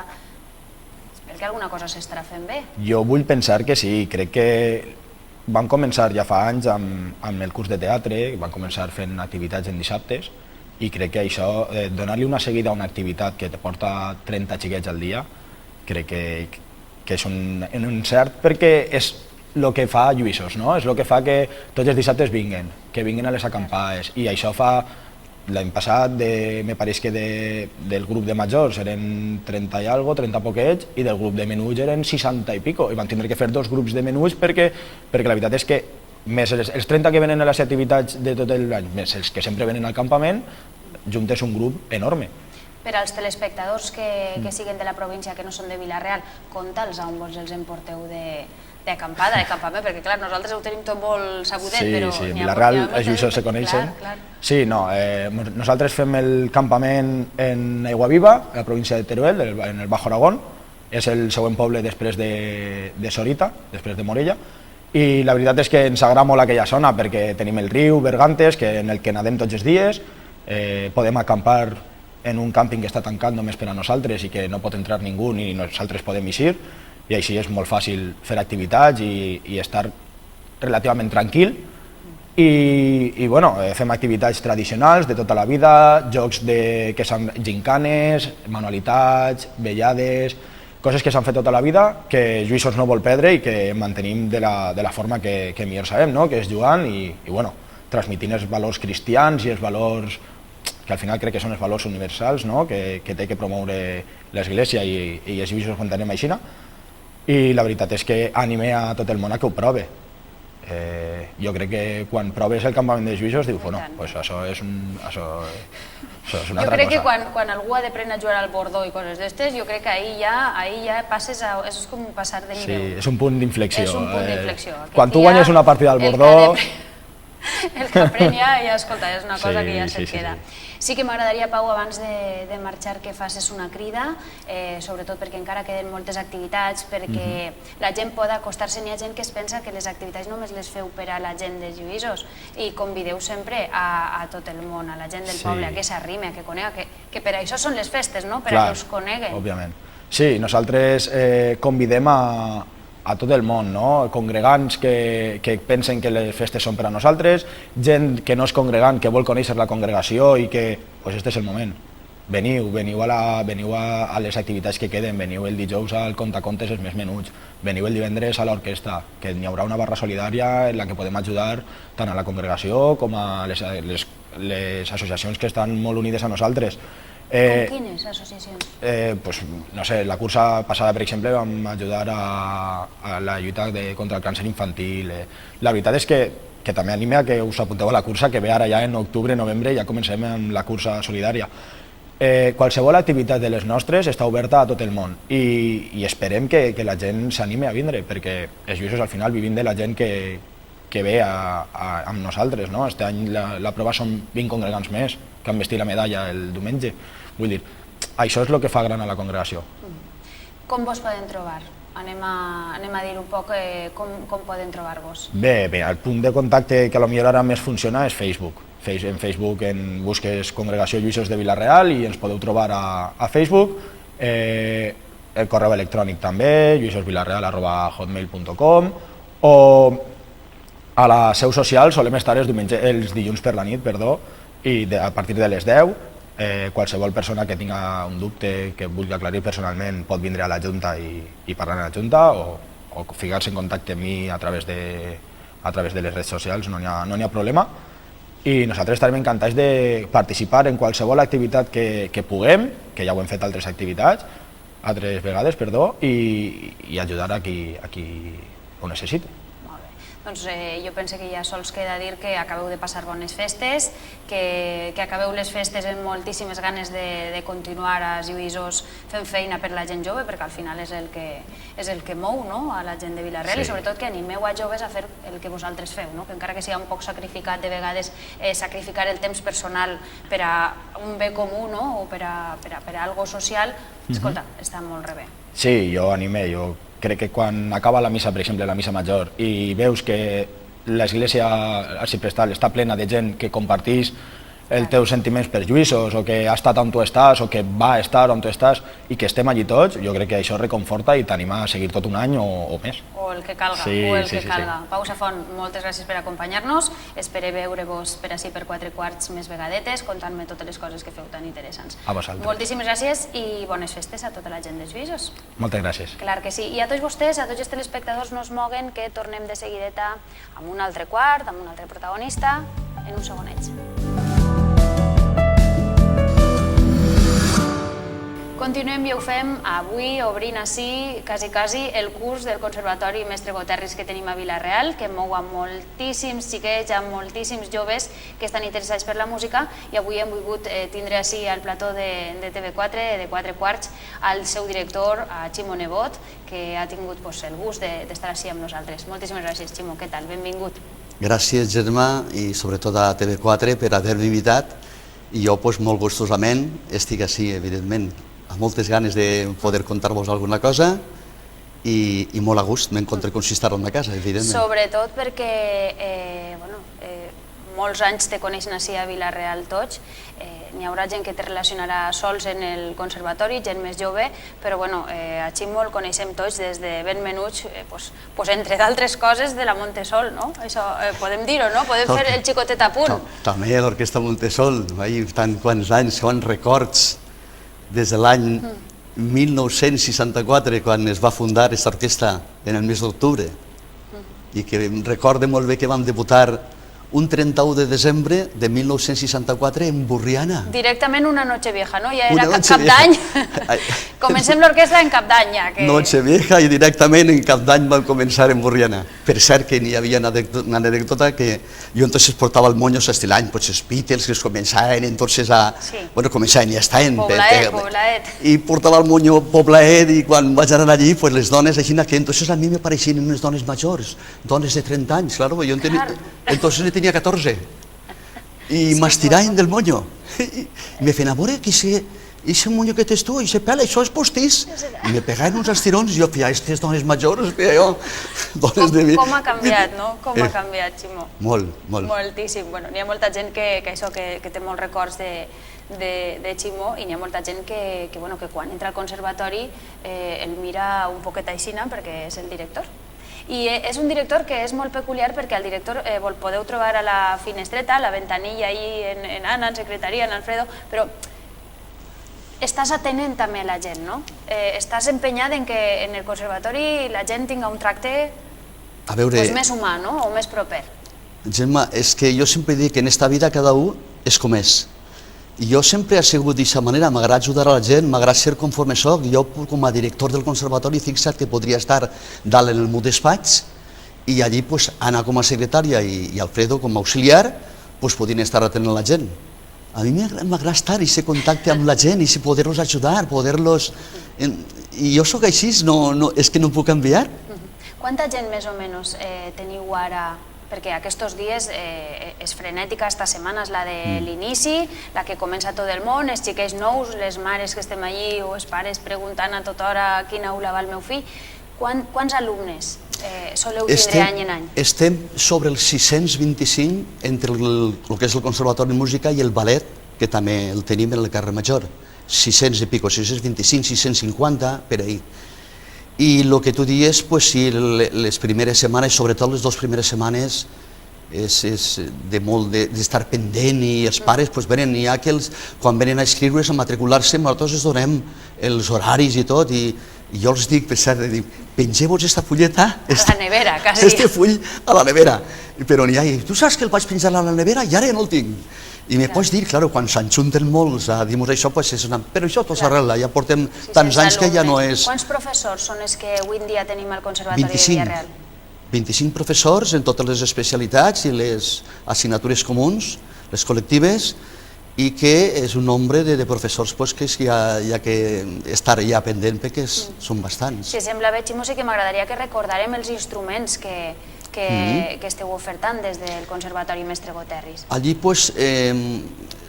és perquè alguna cosa s'estarà fent bé.
Jo vull pensar que sí, crec que van començar ja fa anys amb el curs de teatre, van començar fent activitats en dissabtes i crec que això, donar-li una seguida a una activitat que te porta 30 xiquets al dia, crec que és un encert perquè és el que fa Lluïsos, és el que fa que tots els dissabtes vinguin, que vinguin a les acampades i això fa, l'any passat me pareix que del grup de majors eren 30 i algo, 30 poquets i del grup de menuts eren 60 i pico i van tindre que fer 2 grups de menuts perquè la veritat és que més els 30 que venen a les activitats de tot l'any, més els que sempre venen al campament, juntes un grup enorme.
Per als telespectadors que siguen de la província, que no són de Vila-real, conta'ls on vols els emporteu d'acampada, de campament, perquè clar, nosaltres ho tenim tot molt sabudet, però...
Sí, Vila-real, els Lluïsos se coneixen. Sí, no, nosaltres fem el campament en Aiguaviva, a la província de Teruel, en el Baix Aragón, és el següent poble després de Sorita, després de Morella, i la veritat és que ens agrada molt aquella zona perquè tenim el riu Bergantes, en el que nadem tots els dies, podem acampar en un càmping que està tancat només per a nosaltres i que no pot entrar ningú ni nosaltres podem eixir i així és molt fàcil fer activitats i estar relativament tranquil i bueno, fem activitats tradicionals de tota la vida, jocs que són gincanes, manualitats, vellades, coses que s'han fet tota la vida que Lluïsos no vol perdre i que mantenim de la forma que millor sabem, que és jugant i bueno, transmitint els valors cristians i els valors que al final crec que són els valors universals que té que promoure l'Església i els Lluïsos quan anem així. I la veritat és que anime a tot el món a que ho prove. Jo crec que quan proves el campament dels Lluïsos dius, bueno, pues això és una altra cosa.
Jo crec que quan algú ha d'aprendre a jugar al bordó i coses d'estes, jo crec que ahir ja passes a... És com passar de nivell.
Sí, és un punt d'inflexió.
És un punt d'inflexió.
Quan tu guanyes una partida al bordó...
El que aprèn ja, escolta, és una cosa que ja se't queda. Sí que m'agradaria, Pau, abans de marxar, que facis una crida, sobretot perquè encara queden moltes activitats, perquè la gent pot acostar-se. Hi ha gent que es pensa que les activitats només les feu per a la gent dels Lluïsos i convideu sempre a tot el món, a la gent del poble, a que s'arrime, a que conega, que per això són les festes, per a que us coneguen.
Òbviament. Sí, nosaltres convidem a tot el món, congregants que pensen que les festes són per a nosaltres, gent que no és congregant, que vol conèixer la congregació i que, doncs este és el moment. Veniu a les activitats que queden, veniu el dijous al Contacontes els més menuts, veniu el divendres a l'orquestra, que n'hi haurà una barra solidària en la que podem ajudar tant a la congregació com a les associacions que estan molt unides a nosaltres.
Com quines associacions?
No sé, la cursa passada, per exemple, vam ajudar a la lluita contra el càncer infantil. La veritat és que també anime a que us apunteu a la cursa, que ve ara ja en octubre, novembre, ja comencem amb la cursa solidària. Qualsevol activitat de les nostres està oberta a tot el món i esperem que la gent s'anime a vindre, perquè els Lluïsos al final vivim de la gent que ve amb nosaltres. Este any la prova són 20 congregants més que han vestit la medalla el diumenge. Vull dir, això és el que fa gran a la congregació.
Com vos poden trobar? Anem a dir un poc com poden trobar-vos.
Bé, el punt de contacte que potser ara més funciona és Facebook. En Facebook busques Congregació Lluïsos de Vila-real i ens podeu trobar a Facebook. El correu electrònic també, lluisosvilarreal@hotmail.com, o a la seu social solem estar els dilluns per la nit, i a partir de les 10 qualsevol persona que tinga un dubte que vulgui aclarir personalment pot vindre a la Junta i parlar a la Junta o ficar-se en contacte amb mi a través de les redes socials, no hi ha problema. I nosaltres estarem encantats de participar en qualsevol activitat que puguem, que ja ho hem fet altres vegades, i ajudar a qui ho necessiti.
Doncs jo penso que ja sols queda dir que acabeu de passar bones festes, que acabeu les festes amb moltíssimes ganes de continuar a Lluïsos fent feina per la gent jove, perquè al final és el que mou a la gent de Vila-real, i sobretot que animeu a joves a fer el que vosaltres feu, que encara que sigui un poc sacrificat de vegades sacrificar el temps personal per a un bé comú o per a algo social, escolta, està molt bé.
Sí, jo anime, jo crec que quan acaba la missa, per exemple, la missa major, i veus que l'església arxiprestal està plena de gent que compartís els teus sentiments per lluïsos, o que ha estat on tu estàs, o que va estar on tu estàs, i que estem allí tots, jo crec que això reconforta i t'anima a seguir tot un any o més.
O el que calga, Pau Safont, moltes gràcies per acompanyar-nos, espero veure-vos per ací per 4 quarts més vegadetes, contant-me totes les coses que feu tan interessants.
A vosaltres.
Moltíssimes gràcies i bones festes a tota la gent dels Lluïsos.
Moltes gràcies.
Clar que sí. I a tots vostès, a tots els telespectadors, no es moguen, que tornem de seguideta amb un altre quart, amb un altre protagonista, en un segonet. Continuem i ho fem avui obrint així, quasi, el curs del Conservatori Mestre Goterris que tenim a Vila-real, que mou a moltíssims xiquets, a moltíssims joves que estan interessats per la música, i avui hem volgut tindre així al plató de TV4, de 4 quarts, al seu director, a Ximo Nebot, que ha tingut el gust d'estar així amb nosaltres. Moltíssimes gràcies, Ximo. Què tal? Benvingut.
Gràcies, Gemma, i sobretot a TV4 per haver-me invitat, i jo molt gustosament estic així, evidentment, amb moltes ganes de poder contar-vos alguna cosa i molt a gust m'encontre com si estàs en una casa, evidentment.
Sobretot perquè molts anys te coneixen així a Vila-real tots, n'hi haurà gent que te relacionarà sols en el conservatori, gent més jove, però a Ximo el coneixem tots des de ben menuts, entre d'altres coses de la Montesol, no? Això podem dir-ho, no? Podem fer el xicotet a punt.
També l'Orquestra Montesol, tant quants anys, quants records, des de l'any 1964, quan es va fundar aquesta orquestra en el mes d'octubre, i que recordo molt bé que vam debutar un 31 de desembre de 1964 en Borriana.
Directament una Nochevieja, no? Ja era cap d'any. Comencem l'orquestra en cap d'any, ja.
Nochevieja, i directament en cap d'any vam començar en Borriana. Per cert que n'hi havia una anècdota que jo entonces portava el moño estil any, potser els Beatles que es començaven entonces a... Bueno, començaven i estaven...
Poblaet.
I portava el moño poblaet, i quan vaig anar allí, les dones, així que entonces a mi me pareixien unes dones majors, dones de 30 anys, claro, jo entonces tenía 14 y me estiraven del moño y me feien a veure que ese moño que tens tu, ese pèl, això és postís, i me pegaven uns estirons i jo feia aquestes dones majors,
com ha canviat, no? Com ha canviat, Ximo?
Molt.
Moltíssim. N'hi ha molta gent que té molts records de Ximo, i n'hi ha molta gent que quan entra al conservatori el mira un poquet aixina perquè és el director. I és un director que és molt peculiar perquè el director el podeu trobar a la finestreta, a la ventanilla, ahí en Anna, en secretaria, en Alfredo, però estàs atenent també a la gent, no? Estàs empenyat en que en el conservatori la gent tinga un tracte més humà, no? O més proper.
Gemma, és que jo sempre dic que en esta vida cada un és com és. I jo sempre he sigut d'aquesta manera, m'agrada ajudar a la gent, m'agrada ser conforme soc. Jo, com a director del conservatori, fixa't que podria estar dalt en el meu despatx i allí Anna com a secretària i Alfredo com a auxiliar podien estar atenent la gent. A mi m'agrada estar i ser contacte amb la gent i poder-los ajudar, poder-los... I jo sóc així, és que no puc canviar.
Quanta gent més o menys teniu ara? Perquè aquests dies és frenètica, esta setmana és la de l'inici, la que comença tot el món, els xiquets nous, les mares que estem allí o els pares preguntant a tota hora a quina aula va el meu fill. Quants alumnes soleu tindre any en any?
Estem sobre els 625 entre el que és el Conservatori de Música i el ballet, que també el tenim en el carrer Major. 600 i pico, 625, 650, per ahí. I el que tu dius, sí, les primeres setmanes, sobretot les 2 primeres setmanes, és de molt d'estar pendent, i els pares venen, hi ha que quan venen a inscriure's, a matricular-se, nosaltres els donem els horaris i tot, i jo els dic, per cert, pengeu-vos aquesta fulleta,
a la nevera, quasi.
Este full a la nevera, però n'hi ha, tu saps que el vaig penjar a la nevera i ara ja no el tinc. I me pots dir, clar, quan s'enjunten molts a dir-nos això, però això tot s'arregla, ja portem tants anys que ja no és...
Quants professors són els que avui en dia tenim al Conservatori de Vila-real?
25 professors en totes les especialitats i les assignatures comuns, les col·lectives, i que és un nombre de professors que hi ha que estar ja pendent perquè són bastants.
Si sembla bé, Ximo, sí que m'agradaria que recordarem els instruments que esteu ofertant des del Conservatori Mestre Goterris.
Allí,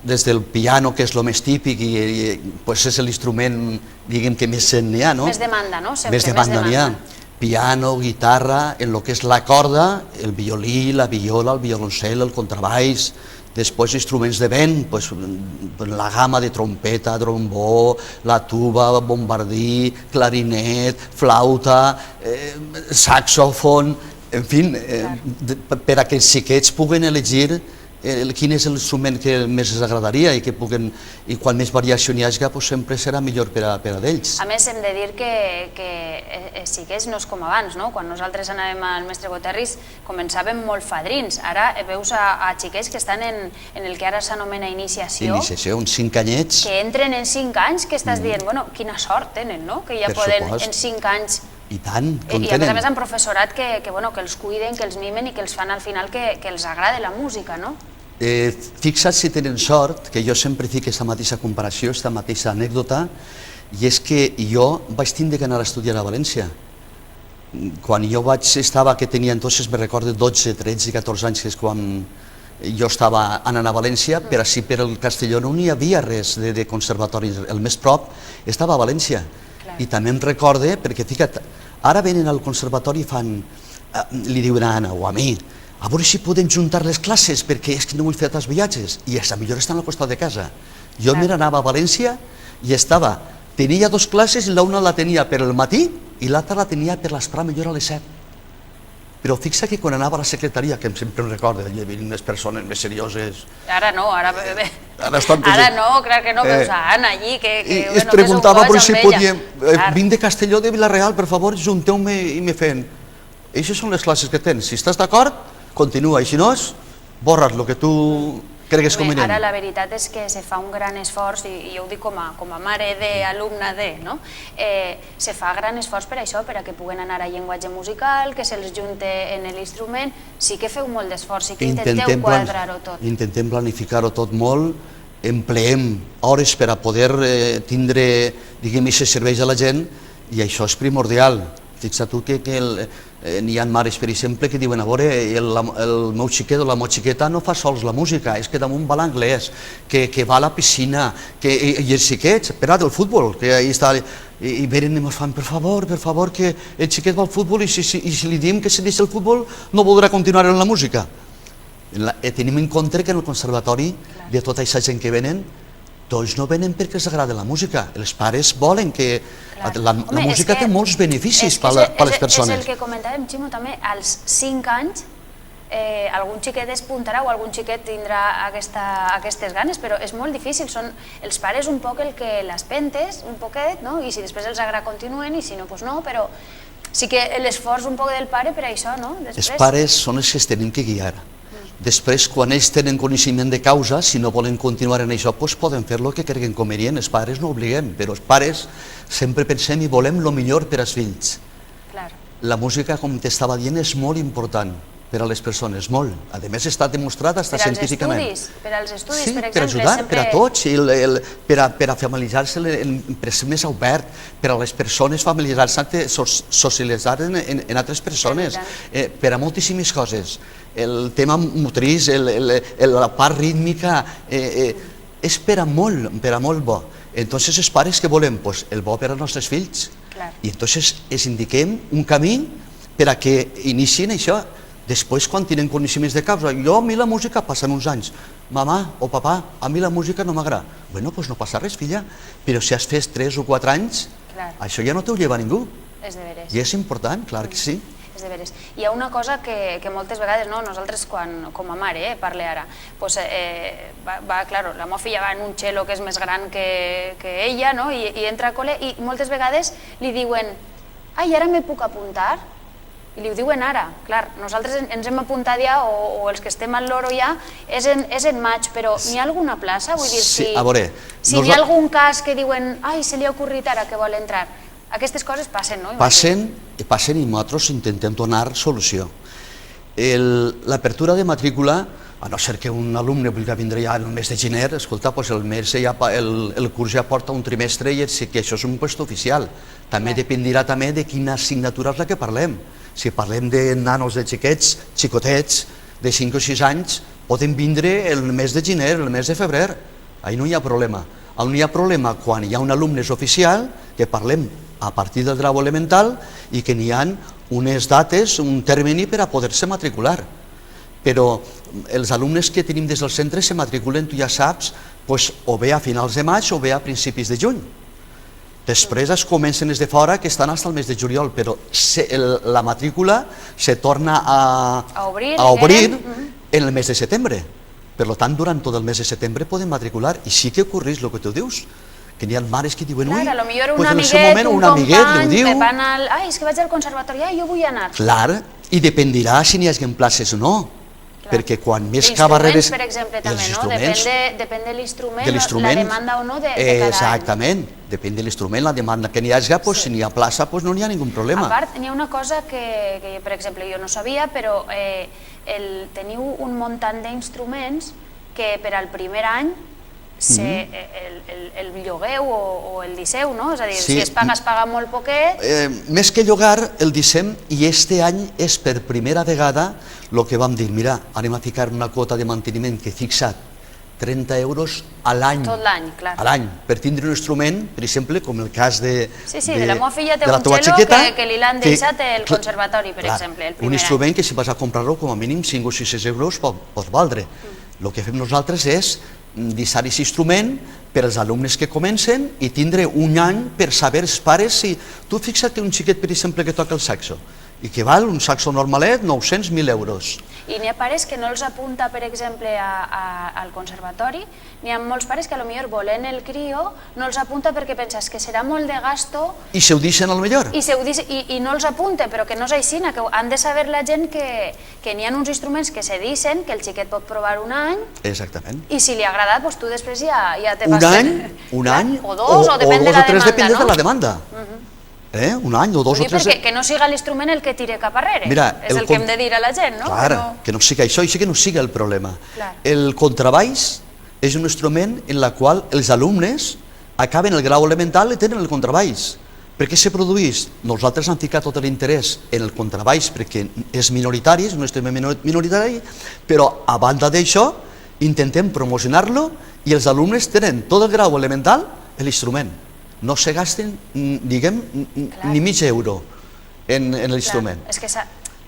des del piano, que és el més típic, i és l'instrument, diguem, que més n'hi ha, no?
Més demanda, no?
Més demanda n'hi ha. piano, guitarra, en el que és la corda, el violí, la viola, el violoncel, el contrabaix, després instruments de vent, la gamma de trompeta, trombó, la tuba, bombardí, clarinet, flauta, saxòfon, en fi, per a que els xiquets puguen elegir quin és l'instrument que més els agradaria i quan més variació n'hi hagi, sempre serà millor per a ells.
A més, hem de dir que els xiquets no és com abans, no? Quan nosaltres anàvem al mestre Boterris començàvem molt fadrins. Ara veus a xiquets que estan en el que ara s'anomena iniciació.
Iniciació, uns 5 anyets.
Que entren en 5 anys, que estàs dient, bueno, quina sort tenen, no? Que ja poden en 5 anys...
I tant,
I a més amb professorat que els cuiden, que els mimen i que els fan al final que els agrada la música, no?
Fixa't si tenen sort, que jo sempre fico aquesta mateixa comparació, aquesta mateixa anècdota, i és que jo vaig tindre que anar a estudiar a València. Quan jo estava, que tenia entonces, me recordo 12, 13, 14 anys, que és quan jo estava anant a València, per així per el Castelló no hi havia res de conservatori, el més prop estava a València. I també em recorde, perquè fica't, ara venen al conservatori i fan, li diuen a Anna o a mi, a veure si podem juntar les classes, perquè és que no vull fer altres viatges, i a millor estan al costat de casa. Jo me n'anava a València i tenia 2 classes i l'una la tenia per al matí i l'altra la tenia per l'esprà millor a les 7. Però fixa que quan anava a la secretaria, que sempre em recorda, hi havia unes persones més serioses...
Ara no, ara no, clar que no, veus a Anna allí, que
es preguntava per si podíem... Vinc de Castelló de Vila-real, per favor, junteu-me i me feien. Aquestes són les classes que tens, si estàs d'acord, continua, i si no, borres el que tu cregues convenient.
Ara la veritat és que se fa un gran esforç, i jo ho dic com a mare d'alumna no? Se fa gran esforç per això, per a que puguen anar a llenguatge musical, que se'ls junte en l'instrument. Sí que feu molt d'esforç, sí que intenteu quadrar-ho tot.
Intentem planificar-ho tot molt, empleem hores per a poder tindre, diguem, aquests serveis a la gent, i això és primordial. Fixa't tu que n'hi ha mares, per exemple, que diuen, a veure, el meu xiquet o la meva xiqueta no fa sols la música, és que damunt va l'anglès, que va a la piscina, i els xiquets, per del futbol, que ahí està, i venen i ens fan, per favor, que el xiquet va al futbol i si li diem que se deixa el futbol no voldrà continuar en la música. Tenim en compte que en el conservatori, de tota aquesta gent que venen, doncs no venen perquè els agrada la música. Els pares volen que... La música té molts beneficis per a les persones.
És el que comentàvem, Ximo, també, als 5 anys algun xiquet despuntarà o algun xiquet tindrà aquestes ganes, però és molt difícil. Són els pares un poc el que l'espentes, un poquet, i si després els agrada continuen i si no, doncs no, però sí que l'esforç un poc del pare per això, no?
Els pares són els que es tenen que guiar. Després, quan ells tenen coneixement de causa, si no volen continuar en això, doncs poden fer el que creguen convenient. Els pares no obliguem, però els pares sempre pensem i volem el millor per als fills. La música, com t'estava dient, és molt important per a les persones, molt. A més, està demostrat fins científicament.
Per als estudis,
sí,
per exemple.
Per ajudar, per a tots, per a familiaritzar-se, per ser més obert, per a les persones familiaritzar-se, socialitzar en altres persones, per a moltíssimes coses. El tema motriç, la part rítmica, és per a molt bo. Entonces, els pares què volem? El bo per als nostres fills. I entonces els indiquem un camí per a que inicien això. Després, quan tenen coneixements de causa, a mi la música passen uns anys. Mamà o papà, a mi la música no m'agrada. Bueno, doncs no passa res, filla, però si has fet 3 o 4 anys, això ja no t'ho lleva ningú.
És de veres.
I és important, clar que sí.
És de veres. Hi ha una cosa que moltes vegades, nosaltres com a mare, parle ara, la meva filla va en un cello que és més gran que ella, i entra a col·le, i moltes vegades li diuen, ai, ara me puc apuntar? I li ho diuen ara, clar, nosaltres ens hem apuntat ja, o els que estem al loro ja, és en maig, però n'hi ha alguna plaça? Vull dir, si hi ha algun cas que diuen, ai, se li ha ocorrit ara que vol entrar, aquestes coses passen, no?
Passen i nosaltres intentem donar solució. L'apertura de matrícula, a no ser que un alumne vulgui vindre ja en el mes de gener, escolta, el curs ja porta un trimestre i que això és un puesto oficial. També dependirà també de quina assignatura és la que parlem. Si parlem de nanos, de xiquets, xicotets, de 5 o 6 anys, poden vindre el mes de gener, el mes de febrer. Ahí no hi ha problema. On hi ha problema quan hi ha un alumne oficial, que parlem a partir del grau elemental i que n'hi ha unes dates, un termini per a poder-se matricular. Però els alumnes que tenim des del centre se matriculen, tu ja saps, o bé a finals de maig o bé a principis de juny. Després es comencen des de fora que estan fins al mes de juliol, però la matrícula se torna a obrir en el mes de setembre. Per tant, durant tot el mes de setembre podem matricular, i sí que ocorreix el que tu dius, que n'hi ha mares que diuen, ui,
Clar, potser un
en el
amiguet,
seu moment un amiguet li diu...
Ai, és que vaig al conservatori, jo vull anar.
Clar, i dependirà si n'hi hagi places o no, perquè quan més carreres...
Per exemple, també, no? Depèn de l'instrument, la demanda o no de cada any.
Exactament, depèn de l'instrument, la demanda que n'hi hagi, si n'hi ha plaça no n'hi ha ningun problema.
A part, n'hi ha una cosa que, per exemple, jo no sabia, però teniu un muntant d'instruments que per al primer any el llogueu o el disseu, no? És a dir, si es paga molt poquet...
Més que llogar, el dissem, i este any és per primera vegada el que vam dir, mira, anem a ficar una quota de manteniment que fixa 30 euros a l'any.
Tot l'any, clar.
A l'any, per tindre un instrument, per exemple, com el cas de...
Sí, de la meva filla té un cello que li l'han deixat el conservatori, per exemple, el primer any.
Un instrument que si vas a comprar-lo com a mínim 5 o 6 euros pot valdre. El que fem nosaltres és deixar aquest instrument per als alumnes que comencen i tindre un any per saber els pares si... Tu fixa't que un xiquet, per exemple, que toca el saxo i que val un saxo normalet 900.000 euros.
I n'hi ha pares que no els apunta, per exemple, al conservatori. N'hi ha molts pares que potser volen el crio, no els apunta perquè penses que serà molt de gasto...
I se ho deixen al millor.
I no els apunta, però que no és així, que han de saber la gent que n'hi ha uns instruments que se deixen, que el xiquet pot provar un any.
Exactament.
I si li ha agradat, tu després ja te
vas... Un any, o dos, o depèn de la demanda. Un any o dos o tres...
Que no siga l'instrument el que tire cap arrere, és el que hem de dir a la gent, no?
Clar, que no siga això, i sí que no siga el problema. El contrabaix és un instrument en el qual els alumnes acaben el grau elemental i tenen el contrabaix. Per què se produeix? Nosaltres hem ficat tot l'interès en el contrabaix perquè és minoritari, és un instrument minoritari, però a banda d'això intentem promocionar-lo i els alumnes tenen tot el grau elemental en l'instrument. No se gasten, diguem, ni mig euro en l'instrument.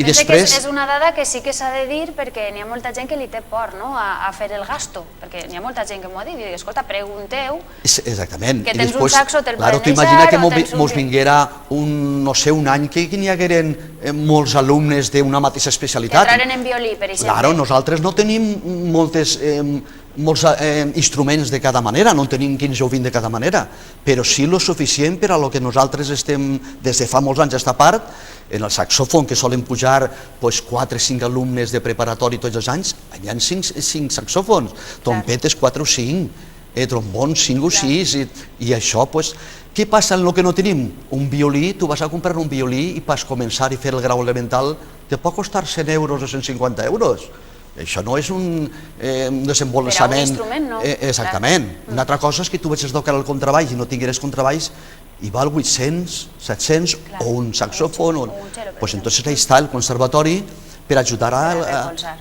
I després... És una dada que sí que s'ha de dir perquè n'hi ha molta gent que li té por a fer el gasto, perquè n'hi ha molta gent que m'ho ha dit i diu, escolta, pregunteu que tens un saxo, te'l poden deixar...
T'imagina que mos vinguera un any que n'hi hagueren molts alumnes d'una mateixa especialitat.
Que entraren en violí, per exemple.
Claro, nosaltres no tenim molts instruments de cada manera, no en tenim 15 o 20 de cada manera, però sí el suficient per a lo que nosaltres estem des de fa molts anys a esta part. En el saxòfon, que solen pujar 4 o 5 alumnes de preparatori tots els anys, hi ha 5 saxòfons, trompetes 4 o 5, trombons 5 o 6, i això, què passa en el que no tenim? Un violí, tu vas a comprar un violí i per començar a fer el grau elemental te pot costar 100 euros o 150 euros. Això no és un desenvolupament...
Per a un instrument, no?
Exactament. Una altra cosa és que tu vagis a tocar el contrabaix i no tingueres contrabaix i val 800, 700 o un saxòfon. Doncs entonces ahí està el conservatori per ajudar a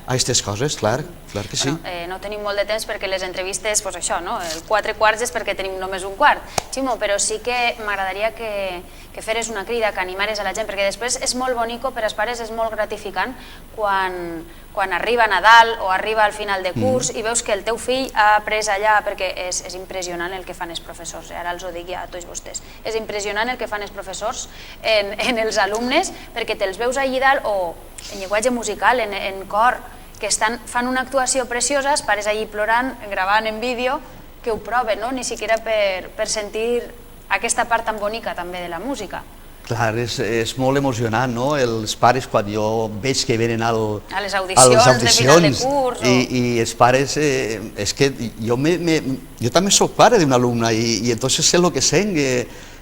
aquestes coses, clar que sí.
No tenim molt de temps perquè les entrevistes, doncs això, el 4 quarts és perquè tenim només un quart. Ximo, però sí que m'agradaria que feres una crida, que animares a la gent, perquè després és molt bonico, per als pares és molt gratificant quan arriba Nadal o arriba al final de curs i veus que el teu fill ha après allà, perquè és impressionant el que fan els professors, ara els ho dic ja a tots vostès, és impressionant el que fan els professors en els alumnes, perquè te'ls veus allà dalt, o en llenguatge musical, en cor, que fan una actuació preciosa, els pares allà plorant, gravant en vídeo, que ho proven, ni siquiera per sentir aquesta part tan bonica també de la música.
Clar, és molt emocionant, no? Els pares, quan jo veig que venen a
les audicions de final de curs...
I els pares, és que jo també soc pare d'un alumne i entonces sé el que sent.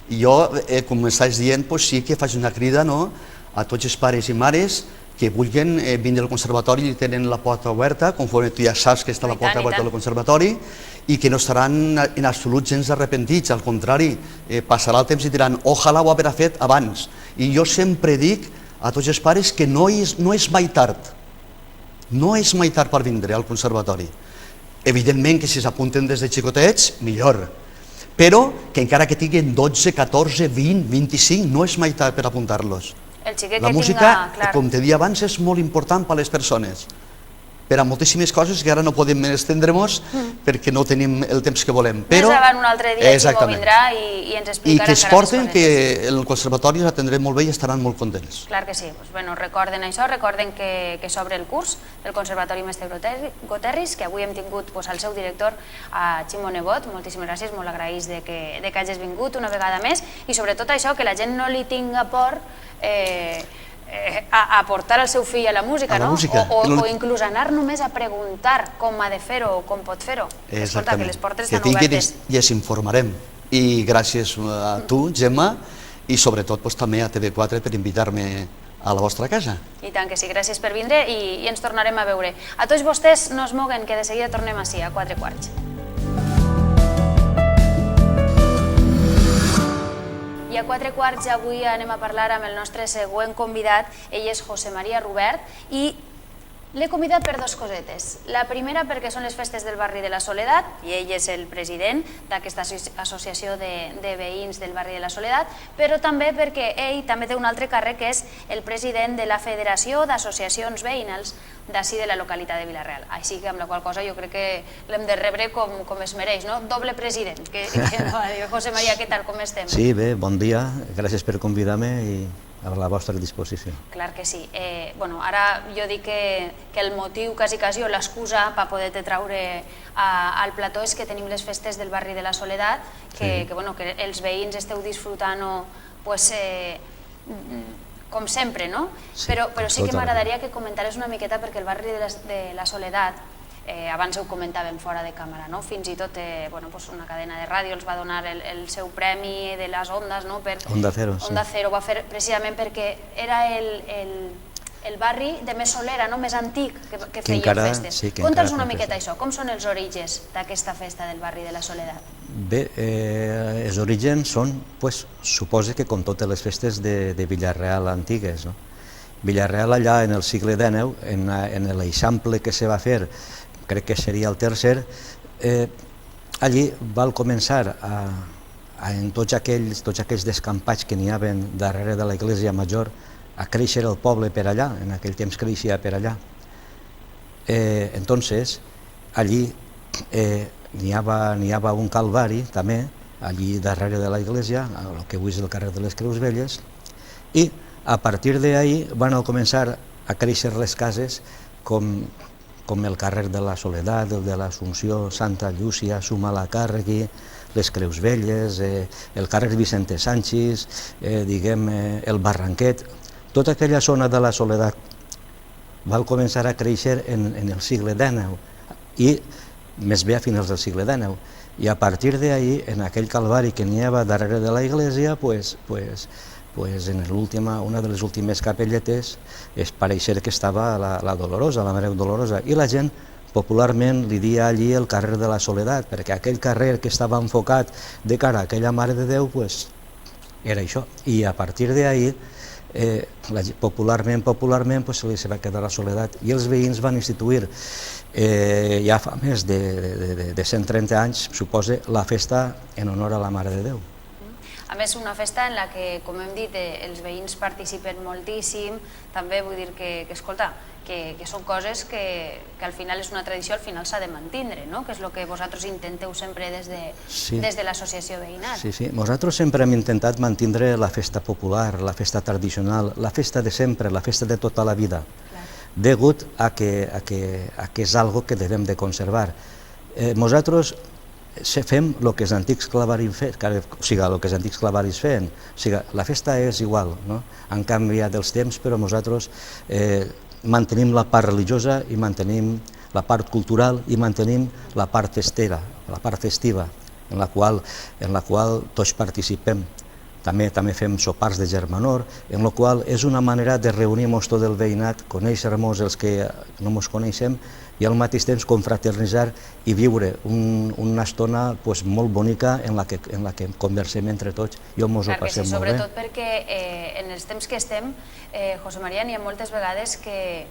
Jo, com m'estàs dient, sí que faig una crida a tots els pares i mares que vulguin vindre al conservatori i tenen la porta oberta, conforme tu ja saps que està la porta oberta del conservatori, i que no estaran en absolut gens arrepentits, al contrari, passarà el temps i diran ojalà ho haver fet abans. I jo sempre dic a tots els pares que no és mai tard, no és mai tard per vindre al conservatori. Evidentment que si s'apunten des de xicotets, millor, però que encara que tinguin 12, 14, 20, 25, no és mai tard per apuntar-los. La música, com te deia abans, és molt important per a les persones, per a moltíssimes coses que ara no podem estendre-nos perquè no tenim el temps que volem.
Més avant un altre dia Ximo vindrà i ens explicarà
i que es porten, que el conservatori els atendrem molt bé i estaran molt contents.
Clar que sí, recorden això, recorden que s'obre el curs del Conservatori Mestre Goterris, que avui hem tingut el seu director, Ximo Nebot. Moltíssimes gràcies, molt agraïts que hagis vingut una vegada més, i sobretot això, que la gent no li tinga por a portar el seu fill a la música, o inclús anar només a preguntar com ha de fer-ho o com pot fer-ho. Escolta, que les portes estan obertes.
I els informarem. I gràcies a tu, Gemma, i sobretot també a TV4 per invitar-me a la vostra casa.
I tant que sí, gràcies per vindre i ens tornarem a veure. A tots vostès no es moguen, que de seguida tornem així, a 4 quarts. I a 4 quarts avui anem a parlar amb el nostre següent convidat. Ell és José María Rubert i l'he convidat per dues cosetes. La primera perquè són les festes del barri de la Soledat i ell és el president d'aquesta associació de veïns del barri de la Soledat, però també perquè ell també té un altre càrrec, que és el president de la Federació d'Associacions Veïnals d'ací de la localitat de Vila-real. Així que amb la qual cosa jo crec que l'hem de rebre com es mereix, no? Doble president. José María, què tal, com estem?
Sí, bé, bon dia, gràcies per convidar-me i a la vostra disposició.
Clar que sí. Ara jo dic que el motiu, quasi o l'excusa per poder-te traure al plató és que tenim les festes del barri de la Soledat, que els veïns esteu disfrutant com sempre, no? Però sí que m'agradaria que comentares una miqueta, perquè el barri de la Soledat, abans ho comentàvem fora de càmera, fins i tot una cadena de ràdio els va donar el seu premi de les Ondes,
Onda Cero, sí.
Onda Cero va fer precisament perquè era el barri de més solera, més antic, que feia festes. Conta'ns una miqueta això, com són els orígens d'aquesta festa del barri de la Soledat?
Bé, els orígens són, suposo que com totes les festes de Vila-real antigues. Vila-real allà en el segle XIX, en l'eixample que se va fer, crec que seria el tercer, allí va començar en tots aquells descampats que n'hi havia darrere de l'església major a créixer el poble per allà, en aquell temps creixia per allà. Entonces, allí n'hi havia un calvari també, allí darrere de l'església, el que avui és el carrer de les Creus Velles, i a partir d'ahí van començar a créixer les cases com el carrer de la Soledat, el de l'Assumpció, Santa Llúcia, Zumalacárregui, les Creus Velles, el carrer Vicente Sanchis, el Barranquet. Tota aquella zona de la Soledat va començar a créixer en el segle XIX i més bé a finals del segle XIX. I a partir d'ahí, en aquell calvari que n'hi havia darrere de l'església, en una de les últimes capelletes es pareixer que estava la Dolorosa, la Mare Dolorosa, i la gent popularment li dia allí el carrer de la Soledat, perquè aquell carrer que estava enfocat de cara a aquella Mare de Déu era això. I a partir d'ahí, popularment se va quedar la Soledat i els veïns van instituir ja fa més de 130 anys, suposa, la festa en honor a la Mare de Déu.
A més, una festa en la que, com hem dit, els veïns participen moltíssim, també vull dir que escolta, que són coses que al final és una tradició, al final s'ha de mantindre, que és el que vosaltres intenteu sempre des de l'associació veïnal.
Sí, nosaltres sempre hem intentat mantindre la festa popular, la festa tradicional, la festa de sempre, la festa de tota la vida, degut a que és algo que devem de conservar. Nosaltres fem el que els antics clavaris feien, la festa és igual, han canviat els temps, però nosaltres mantenim la part religiosa i mantenim la part cultural i mantenim la part festiva, en la qual tots participem. També fem sopars de germanor, en la qual és una manera de reunir-nos tot el veïnat, conèixer-nos els que no ens coneixem i al mateix temps confraternitzar i viure una estona molt bonica en la que conversem entre tots i on ens ho passem molt bé.
Sobretot perquè en els temps que estem, José María, n'hi ha moltes vegades que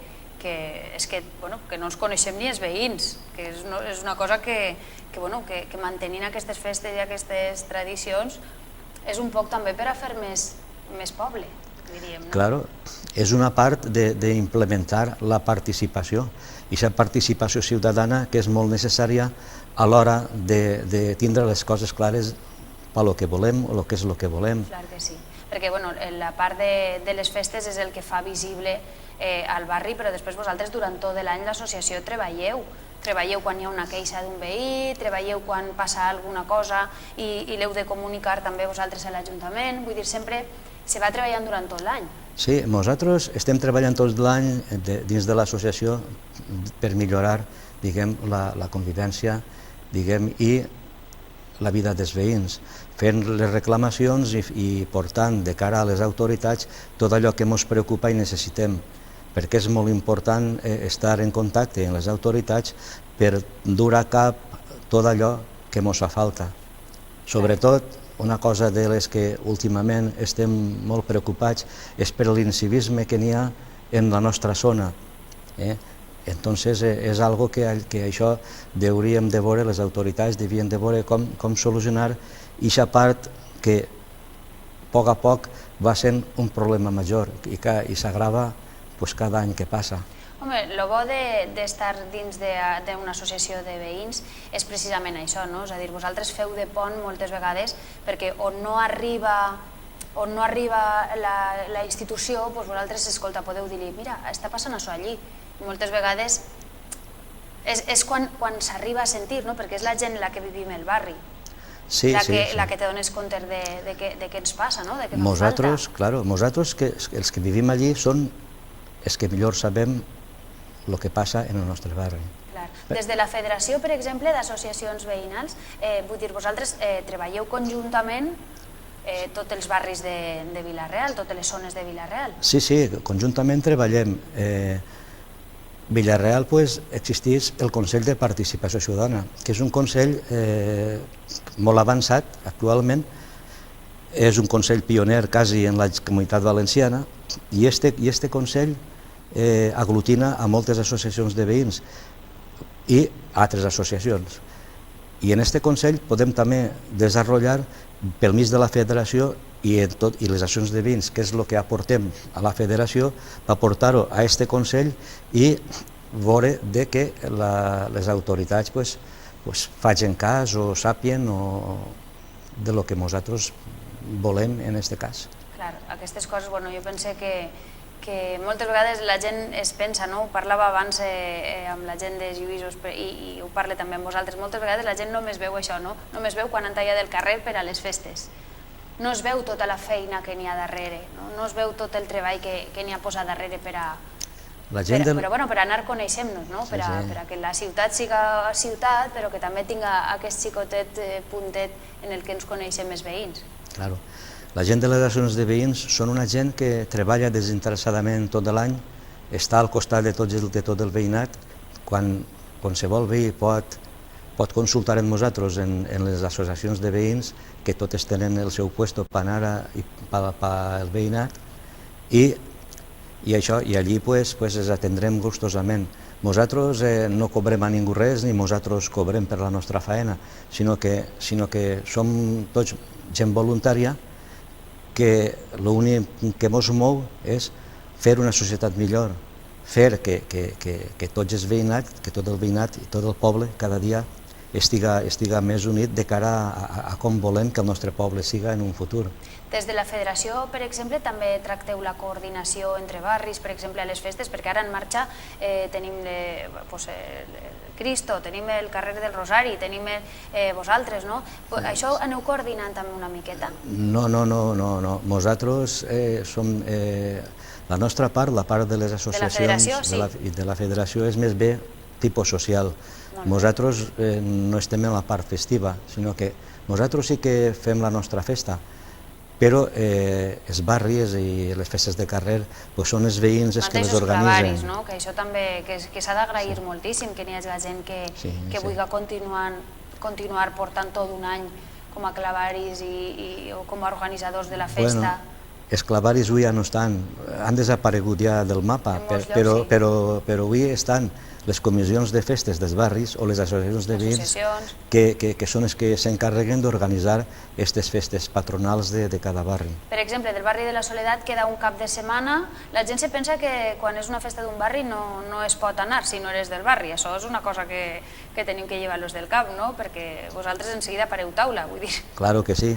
és que no ens coneixem ni els veïns, que és una cosa que mantenint aquestes festes i aquestes tradicions és un poc també per a fer més poble, diríem.
Claro, és una part d'implementar la participació, i aquesta participació ciutadana que és molt necessària a l'hora de tindre les coses clares pel que volem o què és el que volem.
Clar que sí, perquè la part de les festes és el que fa visible al barri, però després vosaltres durant tot l'any l'associació treballeu quan hi ha una queixa d'un veí, treballeu quan passa alguna cosa i l'heu de comunicar també vosaltres a l'Ajuntament, vull dir, sempre se va treballant durant tot l'any.
Sí, nosaltres estem treballant tot l'any dins de l'associació per millorar, diguem, la convivència, diguem, i la vida dels veïns, fent les reclamacions i portant de cara a les autoritats tot allò que ens preocupa i necessitem, perquè és molt important estar en contacte amb les autoritats per dur a cap tot allò que ens fa falta. Sobretot, una cosa de les que últimament estem molt preocupats és per l'incivisme que n'hi ha en la nostra zona. Entonces és algo que això hauríem de veure, les autoritats devien de veure com solucionar aquesta part que a poc va sent un problema major i s'agrava cada any que passa.
Home, el bo d'estar dins d'una associació de veïns és precisament això, no? És a dir, vosaltres feu de pont moltes vegades perquè on no arriba la institució, vosaltres, escolta, podeu dir-li, mira, està passant això allí. Moltes vegades és quan s'arriba a sentir, perquè és la gent la que vivim el barri, la que te dones compte de què ens passa, de què fa falta.
Nosaltres, els que vivim allí, són els que millor sabem el que passa en el nostre barri.
Des de la Federació, per exemple, d'Associacions Veïnals, vull dir, vosaltres treballeu conjuntament tots els barris de Vila-real, totes les zones de Vila-real?
Sí, conjuntament treballem. Vila-real existeix el Consell de Participació Ciutadana, que és un consell molt avançat actualment, és un consell pioner quasi en la Comunitat Valenciana, i este consell aglutina a moltes associacions de veïns i altres associacions. I en aquest consell podem també desenvolupar pel mig de la federació i les accions de veïns, que és el que aportem a la federació, per portar-ho a aquest consell i veure que les autoritats facin cas o sàpien de lo que nosaltres volem en aquest cas.
Clar, aquestes coses, jo penso que moltes vegades la gent es pensa, ho parlava abans amb la gent de Lluïsos i ho parle també amb vosaltres, moltes vegades la gent només veu això, només veu quan han tallat el carrer per a les festes. No es veu tota la feina que n'hi ha darrere, no es veu tot el treball que n'hi ha posat darrere per anar coneixent-nos, per a que la ciutat siga ciutat, però que també tinga aquest xicotet puntet en el que ens coneixem els veïns.
Claro. La gent de les associacions de veïns són una gent que treballa desinteressadament tot l'any, està al costat de tot el veïnat. Quan qualsevol veí pot consultar amb nosaltres en les associacions de veïns, que totes tenen el seu lloc per anar pel veïnat, i allí els atendrem gustosament. Nosaltres no cobrem a ningú res, ni nosaltres cobrem per la nostra feina, sinó que som tots gent voluntària, que l'únic que ens mou és fer una societat millor, fer que tot el veïnat i tot el poble cada dia estiga més unit de cara a com volem que el nostre poble siga en un futur.
Des de la federació, per exemple, també tracteu la coordinació entre barris, per exemple, a les festes, perquè ara en marxa tenim el Cristo, tenim el carrer del Rosari, tenim vosaltres, no? Això aneu coordinant també una miqueta?
No. Nosaltres som... La nostra part, la part de les associacions i de la federació és més bé tipus social. Nosaltres no estem en la part festiva, sinó que nosaltres sí que fem la nostra festa, però els barris i les festes de carrer són els veïns els que les organitzen.
Que això també s'ha d'agrair moltíssim, que n'hi hagi gent que vulgui continuar portant tot un any com a clavaris o com a organitzadors de la festa.
els clavaris avui ja no estan, han desaparegut ja del mapa, però avui estan les comissions de festes dels barris o les associacions de veïns que són els que s'encarreguen d'organitzar aquestes festes patronals de cada barri.
Per exemple, del barri de la Soledat queda un cap de setmana. La gent se pensa que quan és una festa d'un barri no es pot anar si no eres del barri. Això és una cosa que tenim que llevar-los del cap, no? Perquè vosaltres en seguida pareu taula, vull dir.
Claro que sí.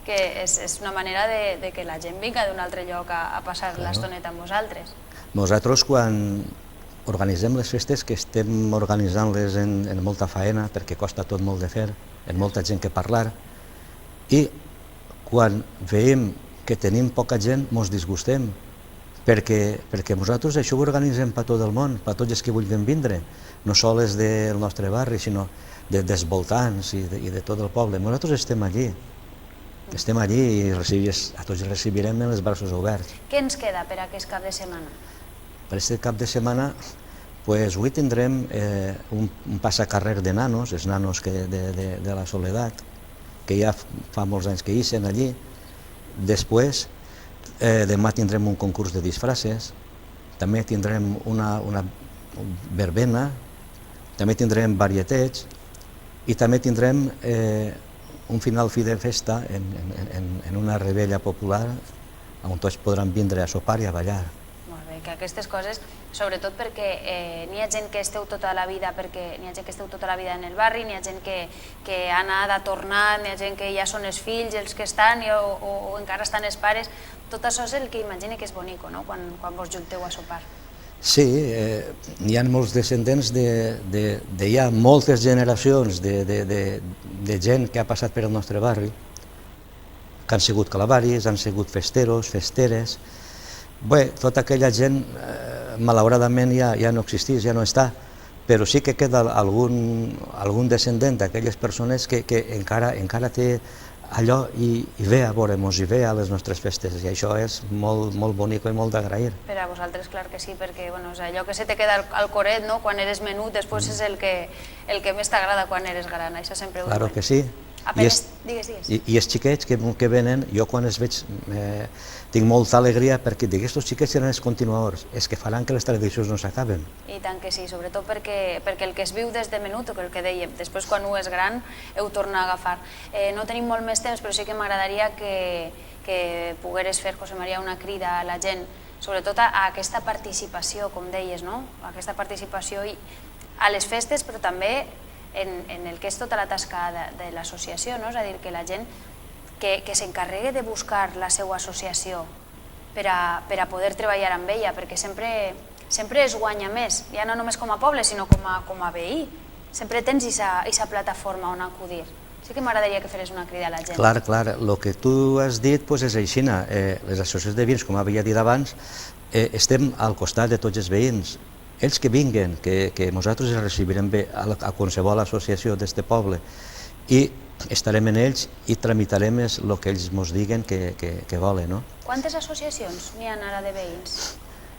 Que és una manera de que la gent vinga d'un altre lloc a passar l'estoneta amb vosaltres.
Nosaltres, quan organitzem les festes, que estem organitzant-les en molta faena, perquè costa tot molt de fer, en molta gent que parlar, i quan veiem que tenim poca gent, ens disgustem, perquè nosaltres això ho organitzem per tot el món, per tots els que vulguin vindre, no sols del nostre barri, sinó dels voltants i de tot el poble. Nosaltres estem allí i a tots els recibirem amb els braços oberts.
Què ens queda per aquest cap de setmana?
Per aquest cap de setmana, avui tindrem un passacarrer de nanos, els nanos de la Soledat, que ja fa molts anys que hi són allí. Després, demà tindrem un concurs de disfraces, també tindrem una verbena, també tindrem varietets i també tindrem un final fi de festa en una rebella popular on tots podran vindre a sopar i a ballar.
Molt bé, que aquestes coses, sobretot perquè n'hi ha gent que esteu tota la vida en el barri, n'hi ha gent que ha anat, ha tornat, n'hi ha gent que ja són els fills, els que estan o encara estan els pares. Tot això és el que imagino que és bonico, no?, quan vos junteu a sopar.
Sí, n'hi ha molts descendents de ja moltes generacions de gent que ha passat per el nostre barri, que han sigut clavaris, han sigut festeros, festeres. Bé, tota aquella gent, malauradament, ja no existeix, ja no està, però sí que queda algun descendent d'aquelles persones que encara té allò i ve a veure-nos, i ve a les nostres festes, i això és molt bonic i molt d'agrair.
Per a vosaltres, clar que sí, perquè és allò que se te queda al coret, quan eres menut, després és el que més t'agrada quan eres gran, això sempre ho diuen.
Claro que sí. I els xiquets que venen, jo quan els veig tinc molta alegria perquè dic, aquests xiquets seran els continuadors, els que faran que les tradicions no s'acaben.
I tant que sí, sobretot perquè el que es viu des de menut, el que dèiem, després quan ho és gran, ho torna a agafar. No tenim molt més temps, però sí que m'agradaria que pogueres fer, José María, una crida a la gent, sobretot a aquesta participació, com deies, aquesta participació a les festes, però també en el que és tota la tasca de l'associació, és a dir, que la gent que s'encarregui de buscar la seva associació per a poder treballar amb ella, perquè sempre es guanya més, ja no només com a poble, sinó com a veí. Sempre tens aquesta plataforma on acudir. Sí que m'agradaria que feres una crida a la gent.
Clar, el que tu has dit és així. Les associacions de veïns, com havia dit abans, estem al costat de tots els veïns. Ells que vinguen, que nosaltres els recibirem bé a qualsevol associació d'aquest poble i estarem en ells i tramitarem el que ells ens diguen que volen.
Quantes associacions n'hi ha ara de veïns?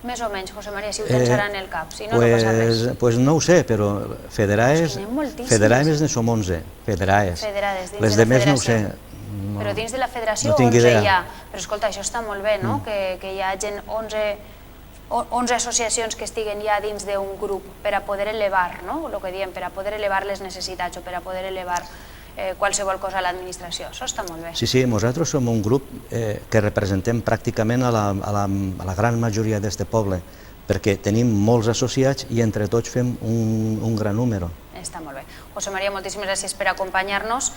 Més o menys, José María, si ho tens ara en el cap, si no, no passa res.
Doncs no ho sé, però federaes ne som 11, federaes. Les demés no ho sé.
Però dins de la federació 11 hi ha. Però escolta, això està molt bé, no?, que hi ha gent, 11 associacions que estiguen ja dins d'un grup per a poder elevar, no?, el que diem, per a poder elevar les necessitats o per a poder elevar qualsevol cosa a l'administració. Això està molt bé.
Sí, nosaltres som un grup que representem pràcticament a la gran majoria d'aquest poble, perquè tenim molts associats i entre tots fem un gran número.
Està molt bé. José María, moltíssimes gràcies per acompanyar-nos.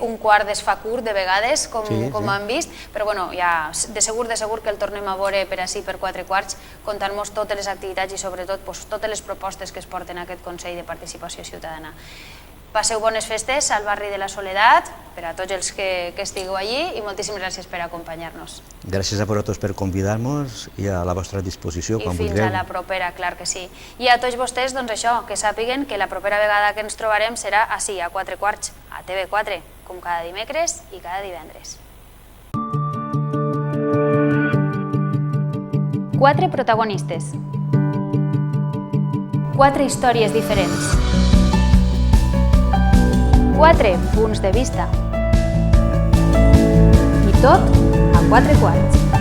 Un quart es fa curt de vegades, com han vist, però ja de segur que el tornem a veure per ací, per 4 quarts, contant-nos totes les activitats i sobretot totes les propostes que es porten a aquest Consell de Participació Ciutadana. Passeu bones festes al barri de la Soledat, per a tots els que estigueu allí, i moltíssimes gràcies per acompanyar-nos.
Gràcies a vosaltres per convidar-nos i a la vostra disposició quan vulgueu.
I fins a la propera, clar que sí. I a tots vostès, doncs això, que sàpiguen que la propera vegada que ens trobarem serà ací, a 4 quarts, a TV4, com cada dimecres i cada divendres. 4 protagonistes. 4 històries diferents. 4 punts de vista. I tot a 4 quarts.